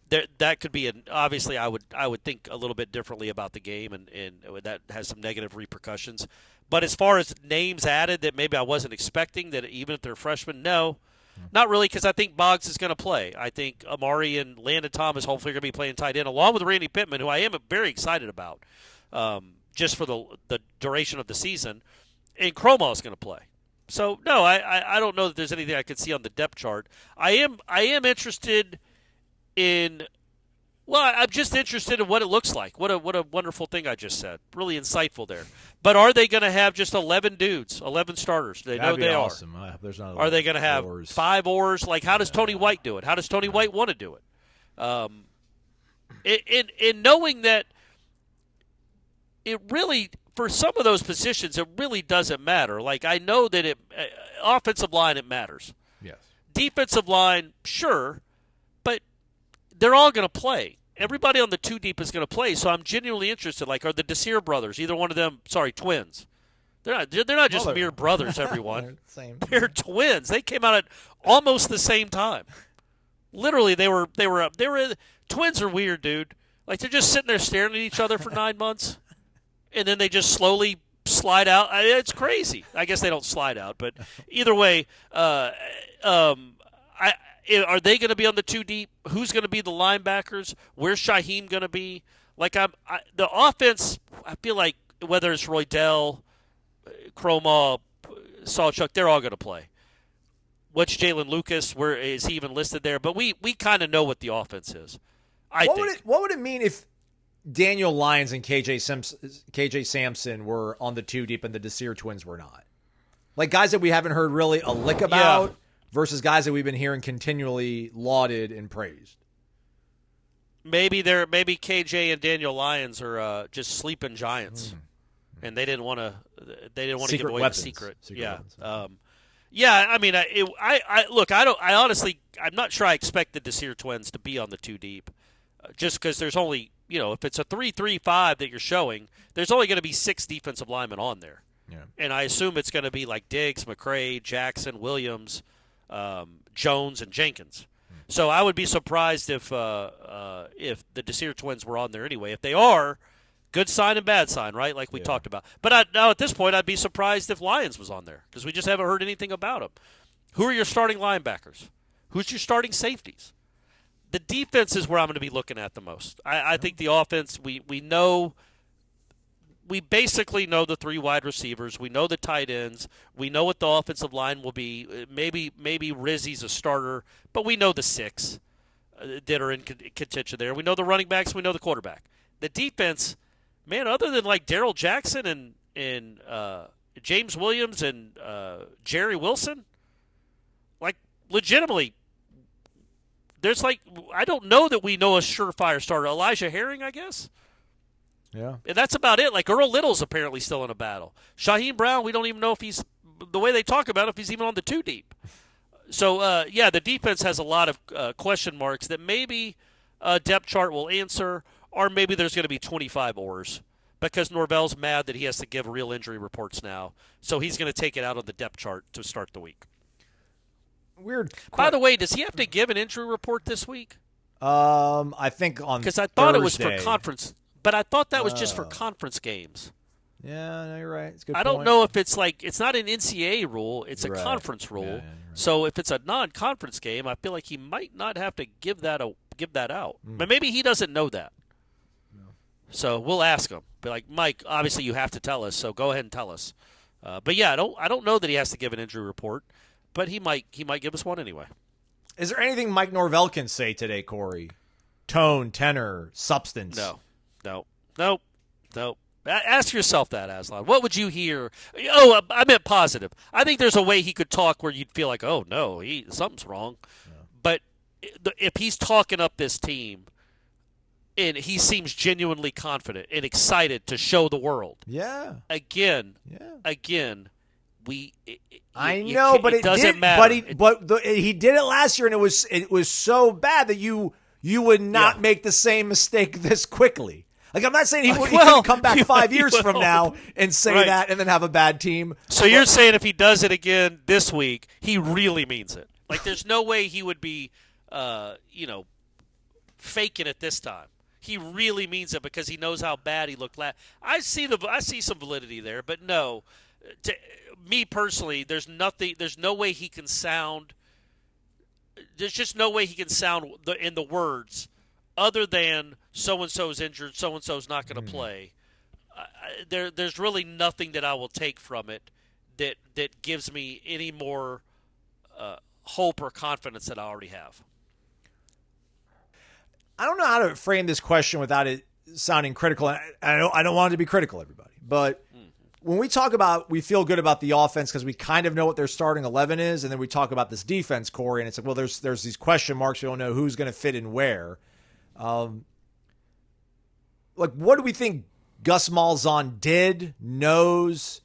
that could be obviously I would think a little bit differently about the game, and that has some negative repercussions. But as far as names added that maybe I wasn't expecting, that even if they're freshmen, no. Not really, because I think Boggs is going to play. I think Amari and Landon Thomas hopefully are going to be playing tight end, along with Randy Pittman, who I am very excited about, just for the duration of the season. And Cromwell is going to play. So, no, I don't know that there's anything I could see on the depth chart. I am interested in – well, I'm just interested in what it looks like. What a wonderful thing I just said. Really insightful there. But are they going to have just 11 dudes, 11 starters? They know they awesome. are. Are they going to have 5 oars? Like, how does Tony White do it? How does Tony White want to do it? In knowing that it really, for some of those positions, it really doesn't matter. Like, I know that offensive line, it matters. Yes. Defensive line, sure, but they're all going to play. Everybody on the two deep is going to play, so I'm genuinely interested. Like, are the Desir brothers, either one of them, twins? They're not just mere brothers, everyone. They're twins. They came out at almost the same time. Literally, they were twins are weird, dude. Like, they're just sitting there staring at each other for 9 months, and then they just slowly slide out. It's crazy. I guess they don't slide out, but either way, are they going to be on the two deep? Who's going to be the linebackers? Where's Shaheem going to be? Like, the offense, I feel like whether it's Roydell, Chroma, Sawchuk, they're all going to play. What's Jalen Lucas? Where is he even listed there? But we kind of know what the offense is. What would it mean if Daniel Lyons and KJ Sampson were on the two deep and the Desir twins were not? Like, guys that we haven't heard really a lick about. Yeah. Versus guys that we've been hearing continually lauded and praised. Maybe KJ and Daniel Lyons are just sleeping giants, and they didn't want to give away the secret. Weapons. I mean, I honestly, I'm not sure I expect the Desir twins to be on the two deep, just because there's only, if it's a 3-3-5 that you're showing, there's only going to be 6 defensive linemen on there, and I assume it's going to be like Diggs, McCray, Jackson, Williams, Jones, and Jenkins. So I would be surprised if the Desir twins were on there anyway. If they are, good sign and bad sign, right? Like we talked about. But now at this point, I'd be surprised if Lyons was on there because we just haven't heard anything about him. Who are your starting linebackers? Who's your starting safeties? The defense is where I'm going to be looking at the most. I think the offense, we know. We basically know the 3 wide receivers. We know the tight ends. We know what the offensive line will be. Maybe Rizzi's a starter, but we know the 6 that are in contention there. We know the running backs. We know the quarterback. The defense, man, other than like Darrell Jackson and James Williams and Jerry Wilson, like legitimately, there's like I don't know that we know a surefire starter. Elijah Herring, I guess. Yeah. And that's about it. Like Earl Little's apparently still in a battle. Shaheem Brown, we don't even know if he's the way they talk about it, if he's even on the two deep. So, the defense has a lot of question marks that maybe a depth chart will answer, or maybe there's going to be 25 oars because Norvell's mad that he has to give real injury reports now. So he's going to take it out on the depth chart to start the week. Weird. By the way, does he have to give an injury report this week? I think on because I thought it was for conference. But I thought that was just for conference games. Yeah, no, you're right. It's a good I point. don't know if it's not an NCAA rule. It's a Right. conference rule. Yeah, right. So if it's a non-conference game, I feel like he might not have to give that out. But maybe he doesn't know that. No. So we'll ask him. Be like, Mike, obviously you have to tell us, so go ahead and tell us. But yeah, I don't know that he has to give an injury report, but he might give us one anyway. Is there anything Mike Norvell can say today, Corey? Tone, tenor, substance? No. Ask yourself that, Aslan. What would you hear? Oh, I meant positive. I think there's a way he could talk where you'd feel like, oh, no, something's wrong. Yeah. But if he's talking up this team and he seems genuinely confident and excited to show the world. Yeah. Again, I know, but it doesn't matter. He did it last year, and it was so bad that you would not make the same mistake this quickly. Like, I'm not saying he couldn't come back 5 years from now and say that and then have a bad team. So you're saying if he does it again this week, he really means it. Like, there's no way he would be, faking it this time. He really means it because he knows how bad he looked last. I see some validity there, but no. To me personally, there's no way he can sound. There's just no way he can sound in the words other than so-and-so's injured, so-and-so's not going to play. There's really nothing that I will take from it that gives me any more hope or confidence that I already have. I don't know how to frame this question without it sounding critical. I don't want it to be critical, everybody. But when we talk about we feel good about the offense because we kind of know what their starting 11 is, and then we talk about this defense, Corey, and it's like, well, there's these question marks. We don't know who's going to fit in where. What do we think Gus Malzahn did, knows,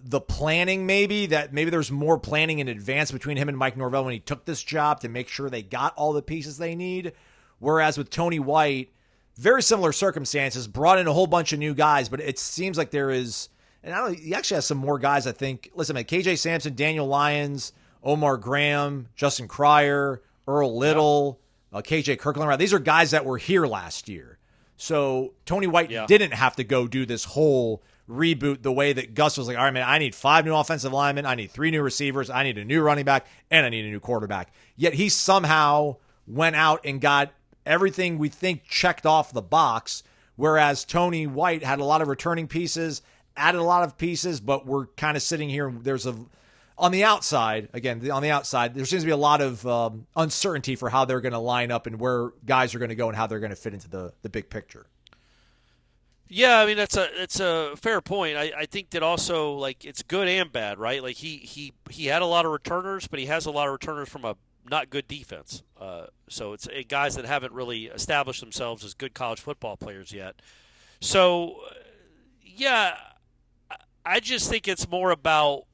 the planning maybe there's more planning in advance between him and Mike Norvell when he took this job to make sure they got all the pieces they need. Whereas with Tony White, very similar circumstances, brought in a whole bunch of new guys, but it seems like there is, and he actually has some more guys, I think. Listen, man, KJ Sampson, Daniel Lyons, Omar Graham, Justin Cryer, Earl Little, KJ Kirkland. These are guys that were here last year. So Tony White didn't have to go do this whole reboot the way that Gus was like, all right, man, I need 5 new offensive linemen, I need 3 new receivers, I need a new running back, and I need a new quarterback. Yet he somehow went out and got everything we think checked off the box, whereas Tony White had a lot of returning pieces, added a lot of pieces, but we're kind of sitting here and on the outside, there seems to be a lot of uncertainty for how they're going to line up and where guys are going to go and how they're going to fit into the big picture. Yeah, I mean, it's a fair point. I think that also, like, it's good and bad, right? Like, he had a lot of returners, but he has a lot of returners from a not good defense. So it's guys that haven't really established themselves as good college football players yet. So, yeah, I just think it's more about.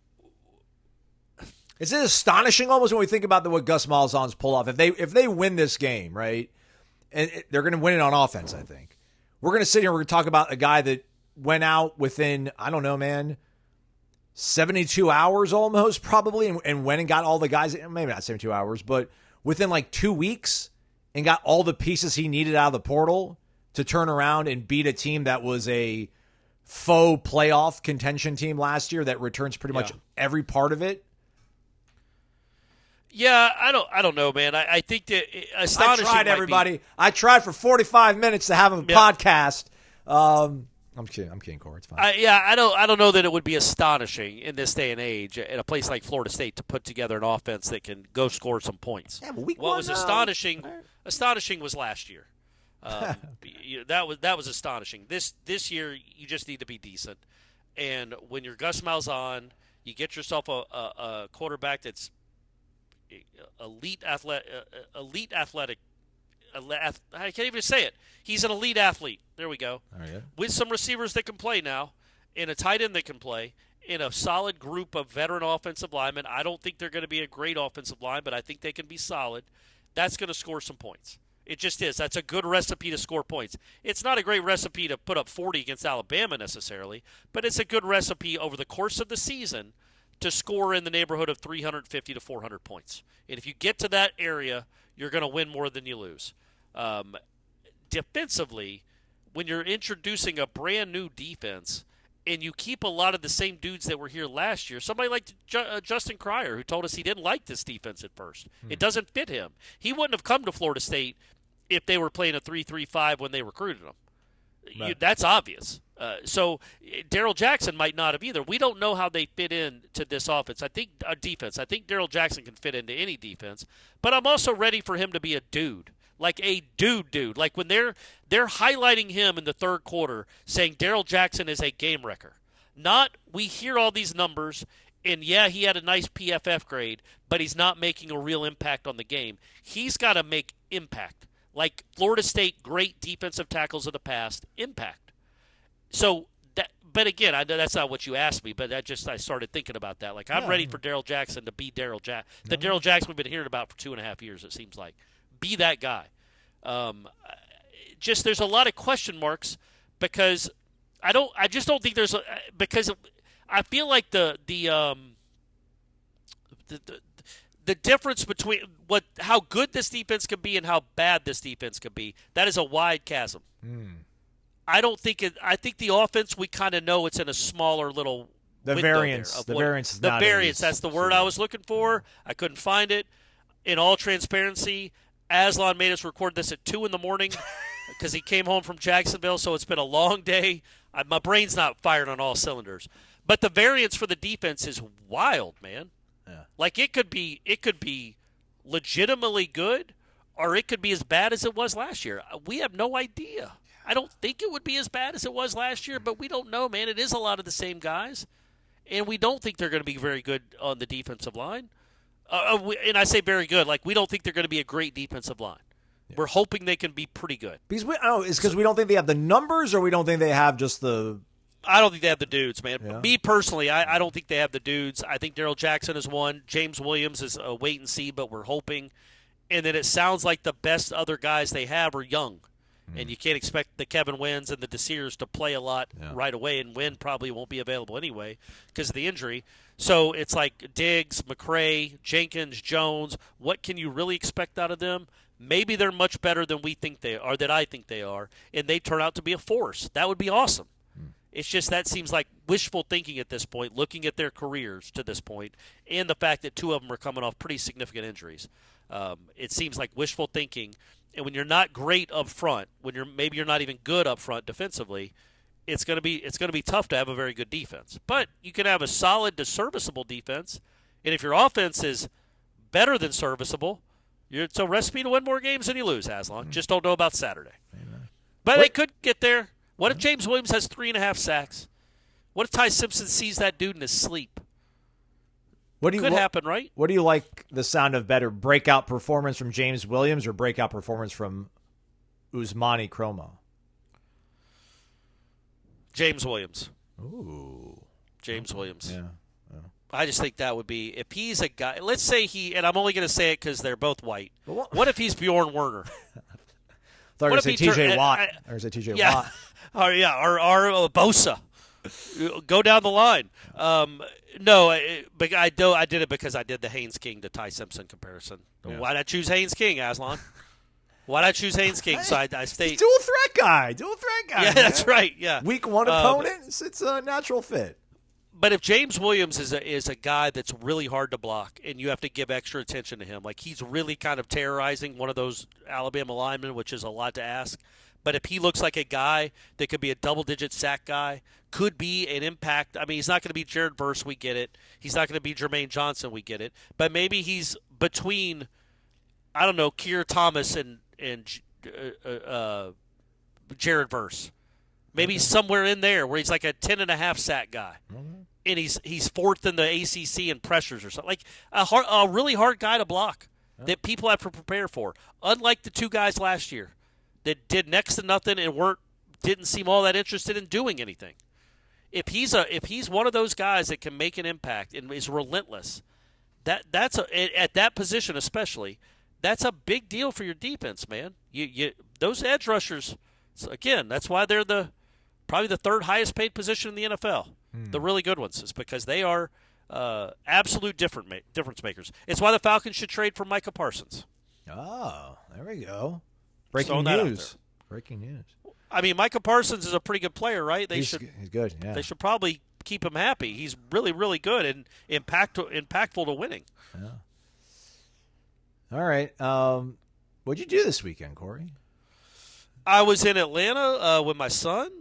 Is it astonishing almost when we think about what Gus Malzahn's pull off? If they win this game, right, and they're going to win it on offense, I think. We're going to sit here and we're going to talk about a guy that went out within, I don't know, man, 72 hours almost probably and went and got all the guys, maybe not 72 hours, but within like 2 weeks and got all the pieces he needed out of the portal to turn around and beat a team that was a faux playoff contention team last year that returns pretty much every part of it. Yeah, I don't know, man. I think that astonishing. I tried, everybody. I tried for 45 minutes to have a podcast. I'm kidding, Corey. It's fine. I don't know that it would be astonishing in this day and age at a place like Florida State to put together an offense that can go score some points. Yeah, but what was astonishing was last year. That was astonishing. This year, you just need to be decent. And when you're Gus Malzahn, you get yourself a quarterback that's elite athletic. I can't even say it. He's an elite athlete. There we go. Oh, yeah. With some receivers that can play now, and a tight end that can play, in a solid group of veteran offensive linemen. I don't think they're going to be a great offensive line, but I think they can be solid. That's going to score some points. It just is. That's a good recipe to score points. It's not a great recipe to put up 40 against Alabama necessarily, but it's a good recipe over the course of the season to score in the neighborhood of 350 to 400 points. And if you get to that area, you're going to win more than you lose. Defensively, when you're introducing a brand new defense and you keep a lot of the same dudes that were here last year. Somebody like Justin Cryer, who told us he didn't like this defense at first. It doesn't fit him. He wouldn't have come to Florida State if they were playing a 3-3-5 when they recruited him. Right. That's obvious. So Darrell Jackson might not have either. We don't know how they fit into this offense. Defense. I think Darrell Jackson can fit into any defense, but I'm also ready for him to be a dude. Like a dude. Like when they're highlighting him in the third quarter, saying Darrell Jackson is a game wrecker. Not we hear all these numbers, and yeah, he had a nice PFF grade, but he's not making a real impact on the game. He's got to make impact. Like Florida State, great defensive tackles of the past, impact. So, but again, I know that's not what you asked me, but I started thinking about that. Like, I'm ready for Darrell Jackson to be Darrell Jackson. The Darrell Jackson we've been hearing about for 2.5 years, it seems like. Be that guy. There's a lot of question marks because I just don't think because I feel like the difference between how good this defense can be and how bad this defense can be, that is a wide chasm. I think the offense, we kind of know it's in a smaller little The variance. The variance is not that's the word I was looking for. I couldn't find it. In all transparency, Aslan made us record this at 2 in the morning because he came home from Jacksonville, so it's been a long day. My brain's not fired on all cylinders. But the variance for the defense is wild, man. Yeah. Like it could be legitimately good, or it could be as bad as it was last year. We have no idea. I don't think it would be as bad as it was last year, but we don't know, man. It is a lot of the same guys, and we don't think they're going to be very good on the defensive line. And I say very good, like we don't think they're going to be a great defensive line. Yeah. We're hoping they can be pretty good. Because it's because we don't think they have the numbers, or we don't think they have just the. I don't think they have the dudes, man. Yeah. Me personally, I don't think they have the dudes. I think Darrell Jackson is one. James Williams is a wait and see, but we're hoping. And then it sounds like the best other guys they have are young. And you can't expect the Kevin Wynns and the Desirs to play a lot right away, and Wynn probably won't be available anyway because of the injury. So it's like Diggs, McCray, Jenkins, Jones. What can you really expect out of them? Maybe they're much better than we think they are, that I think they are, and they turn out to be a force. That would be awesome. It's just that seems like wishful thinking at this point, looking at their careers to this point, and the fact that 2 of them are coming off pretty significant injuries. It seems like wishful thinking. And when you're not great up front, maybe you're not even good up front defensively, it's going to be tough to have a very good defense. But you can have a solid to serviceable defense, and if your offense is better than serviceable, it's a recipe to win more games than you lose, Aslan. Just don't know about Saturday. Amen. But they could get there. What if James Williams has 3.5 sacks? What if Ty Simpson sees that dude in his sleep? Could happen, right? What do you like the sound of better, breakout performance from James Williams or breakout performance from Usmani Chroma? James Williams. Ooh. James Williams. Yeah. I just think that would be, if he's a guy, let's say and I'm only going to say it because they're both white. What if he's Bjorn Werner? I thought you were going to say TJ Watt. Or say TJ Watt. Or Bosa. Go down the line. No, but I did it because I did the Haynes King to Ty Simpson comparison. Yeah. Why'd I choose Haynes King, Aslan? Why'd I choose Haynes King? So I stayed. Dual threat guy. Yeah, man. That's right. Yeah. Week 1 opponent. It's a natural fit. But if James Williams is a guy that's really hard to block, and you have to give extra attention to him, like he's really kind of terrorizing one of those Alabama linemen, which is a lot to ask. But if he looks like a guy that could be a double-digit sack guy, could be an impact. I mean, he's not going to be Jared Verse, we get it. He's not going to be Jermaine Johnson, we get it. But maybe he's between, I don't know, Keir Thomas and Jared Verse. Maybe he's somewhere in there where he's like a 10.5 sack guy. And he's 4th in the ACC in pressures or something. Like a really hard guy to block that people have to prepare for. Unlike the 2 guys last year that did next to nothing and didn't seem all that interested in doing anything. If he's one of those guys that can make an impact and is relentless, that's at that position especially, that's a big deal for your defense, man. You those edge rushers, again, that's why they're probably the 3rd highest paid position in the NFL. The really good ones is because they are absolute difference makers. It's why the Falcons should trade for Micah Parsons. Oh, there we go. Breaking news. I mean, Micah Parsons is a pretty good player, right? He's good, yeah. They should probably keep him happy. He's really, really good and impactful to winning. Yeah. All right. What'd you do this weekend, Corey? I was in Atlanta with my son.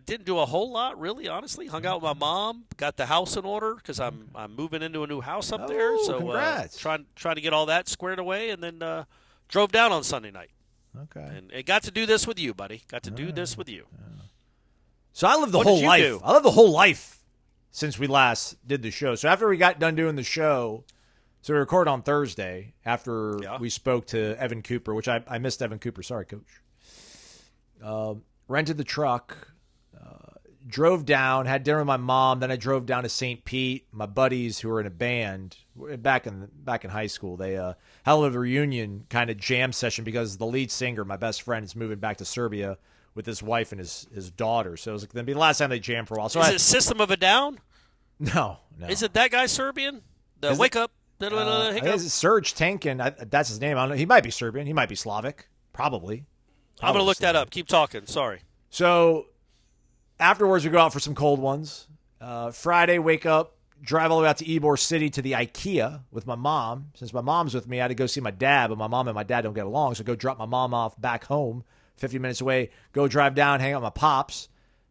Didn't do a whole lot, really, honestly. Hung out with my mom. Got the house in order because I'm moving into a new house up there. So congrats. Trying to get all that squared away, and then drove down on Sunday night. Okay. And got to do this with you, buddy. Got to do this with you. So I lived the What whole did you life. do? I lived the whole life since we last did the show. So after we got done doing the show, so we recorded on Thursday after we spoke to Evan Cooper, which I missed Evan Cooper. Sorry, Coach. Rented the truck, drove down, had dinner with my mom. Then I drove down to St. Pete. My buddies who were in a band back in high school, they had a little reunion kind of jam session because the lead singer, my best friend, is moving back to Serbia with his wife and his daughter. So it was going to be the last time they jammed for a while. So Is it System of a Down? No. Is it that guy Serbian? Is Wake it- Up. I guess it's Serge Tankin. That's his name. I don't know. He might be Serbian. He might be Slavic. Probably. I'm going to look that Slavic. up. Keep talking. Sorry. So afterwards, we go out for some cold ones. Friday, wake up, drive all the way out to Ybor City to the IKEA with my mom. Since my mom's with me, I had to go see my dad, but my mom and my dad don't get along, so go drop my mom off back home, 50 minutes away, go drive down, hang out with my pops.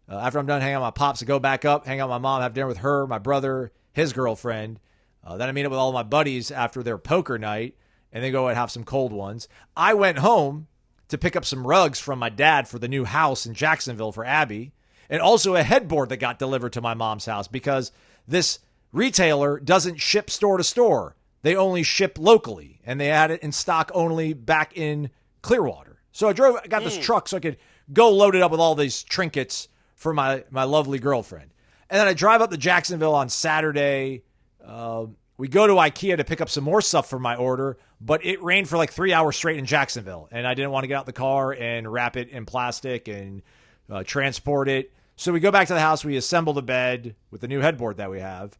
After I'm done hanging out with my pops, I go back up, hang out with my mom, have dinner with her, my brother, his girlfriend. Then I meet up with all my buddies after their poker night, and then go and have some cold ones. I went home to pick up some rugs from my dad for the new house in Jacksonville for Abby, and also a headboard that got delivered to my mom's house because this retailer doesn't ship store to store. They only ship locally, and they had it in stock only back in Clearwater. So I got this truck so I could go load it up with all these trinkets for my lovely girlfriend. And then I drive up to Jacksonville on Saturday. We go to IKEA to pick up some more stuff for my order, but it rained for like 3 hours straight in Jacksonville, and I didn't want to get out the car and wrap it in plastic and transport it. So we go back to the house. We assemble the bed with the new headboard that we have.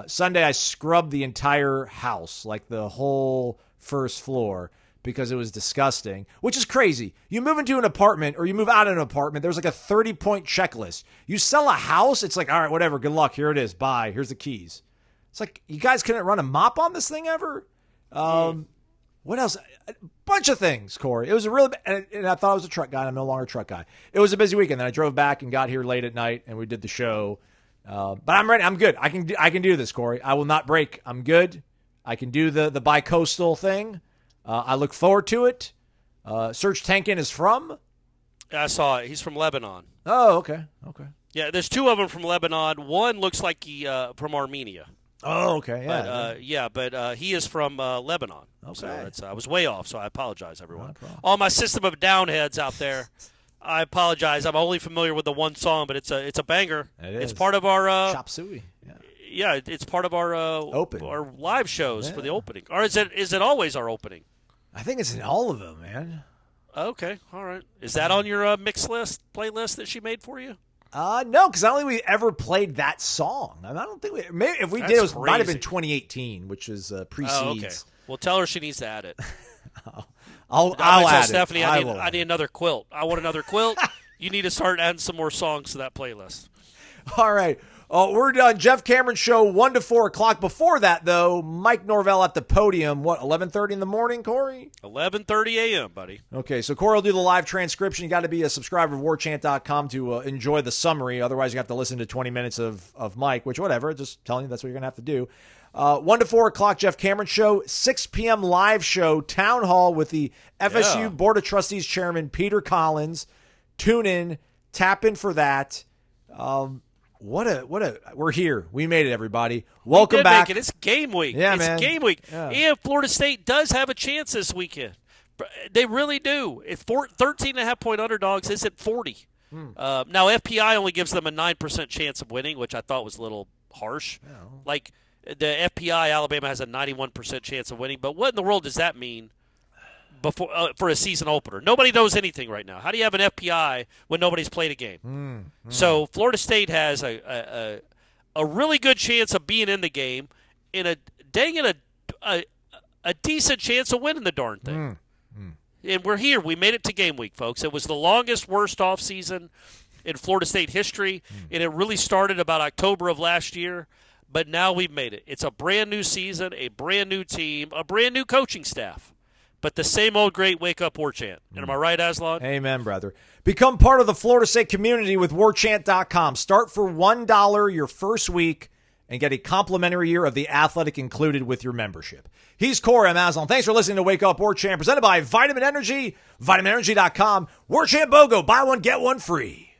Sunday, I scrubbed the entire house, like the whole first floor, because it was disgusting, which is crazy. You move into an apartment or you move out of an apartment, there's like a 30-point checklist. You sell a house, it's like, all right, whatever, good luck. Here it is. Bye. Here's the keys. It's like, you guys couldn't run a mop on this thing ever? What else? A bunch of things, Corey. It was a really, and I thought I was a truck guy, and I'm no longer a truck guy. It was a busy weekend. Then I drove back and got here late at night, and we did the show. But I'm ready. I'm good. I can do this, Corey. I will not break. I'm good. I can do the bi-coastal thing. I look forward to it. Serge Tankin is from? I saw it. He's from Lebanon. Oh, okay. Yeah, there's two of them from Lebanon. One looks like he from Armenia. Oh, okay. Yeah. But he is from Lebanon. Okay. So I was way off, so I apologize, everyone. All my System of a Down heads out there, I apologize. I'm only familiar with the one song, but it's a banger. It's part of our Chop Suey. Yeah. Yeah, it's part of our our live shows for the opening. Or is it always our opening? I think it's in all of them, man. Okay, all right. Is that on your mix list playlist that she made for you? No, because I don't think we ever played that song. I don't think we. Maybe if we did, it might have been 2018, which is precedes. Oh, okay. Well, tell her she needs to add it. I'll tell add Stephanie, it. I need another quilt. I want another quilt. You need to start adding some more songs to that playlist. All right. We're done. Jeff Cameron Show, 1 to 4 o'clock. Before that, though, Mike Norvell at the podium. What, 11:30 in the morning, Corey? 11:30 a.m., buddy. Okay, so Corey will do the live transcription. You got to be a subscriber of warchant.com to enjoy the summary. Otherwise, you have to listen to 20 minutes of Mike, which, whatever. Just telling you that's what you're going to have to do. 1 to 4 o'clock, Jeff Cameron Show. 6 p.m. live show, Town Hall with the FSU Board of Trustees Chairman Peter Collins. Tune in. Tap in for that. We're here. We made it, everybody. Welcome back. It's game week. Yeah, it's man. game week. Yeah. And Florida State does have a chance this weekend. They really do. If 13.5-point underdogs isn't 40. Now, FPI only gives them a 9% chance of winning, which I thought was a little harsh. Oh. Like, the FPI, Alabama has a 91% chance of winning. But what in the world does that mean before for a season opener? Nobody knows anything right now. How do you have an FPI when nobody's played a game? So Florida State has a really good chance of being in the game, and a decent chance of winning the darn thing. and we're here. We made it to game week, folks. It was the longest, worst offseason in Florida State history, and it really started about October of last year. But now we've made it. It's a brand new season, a brand new team, a brand new coaching staff. But the same old great Wake Up Warchant. And am I right, Aslan? Amen, brother. Become part of the Florida State community with warchant.com. Start for $1 your first week and get a complimentary year of The Athletic included with your membership. He's Corey. I'm Aslan. Thanks for listening to Wake Up Warchant, presented by Vitamin Energy, vitaminenergy.com. Warchant BOGO, buy one, get one free.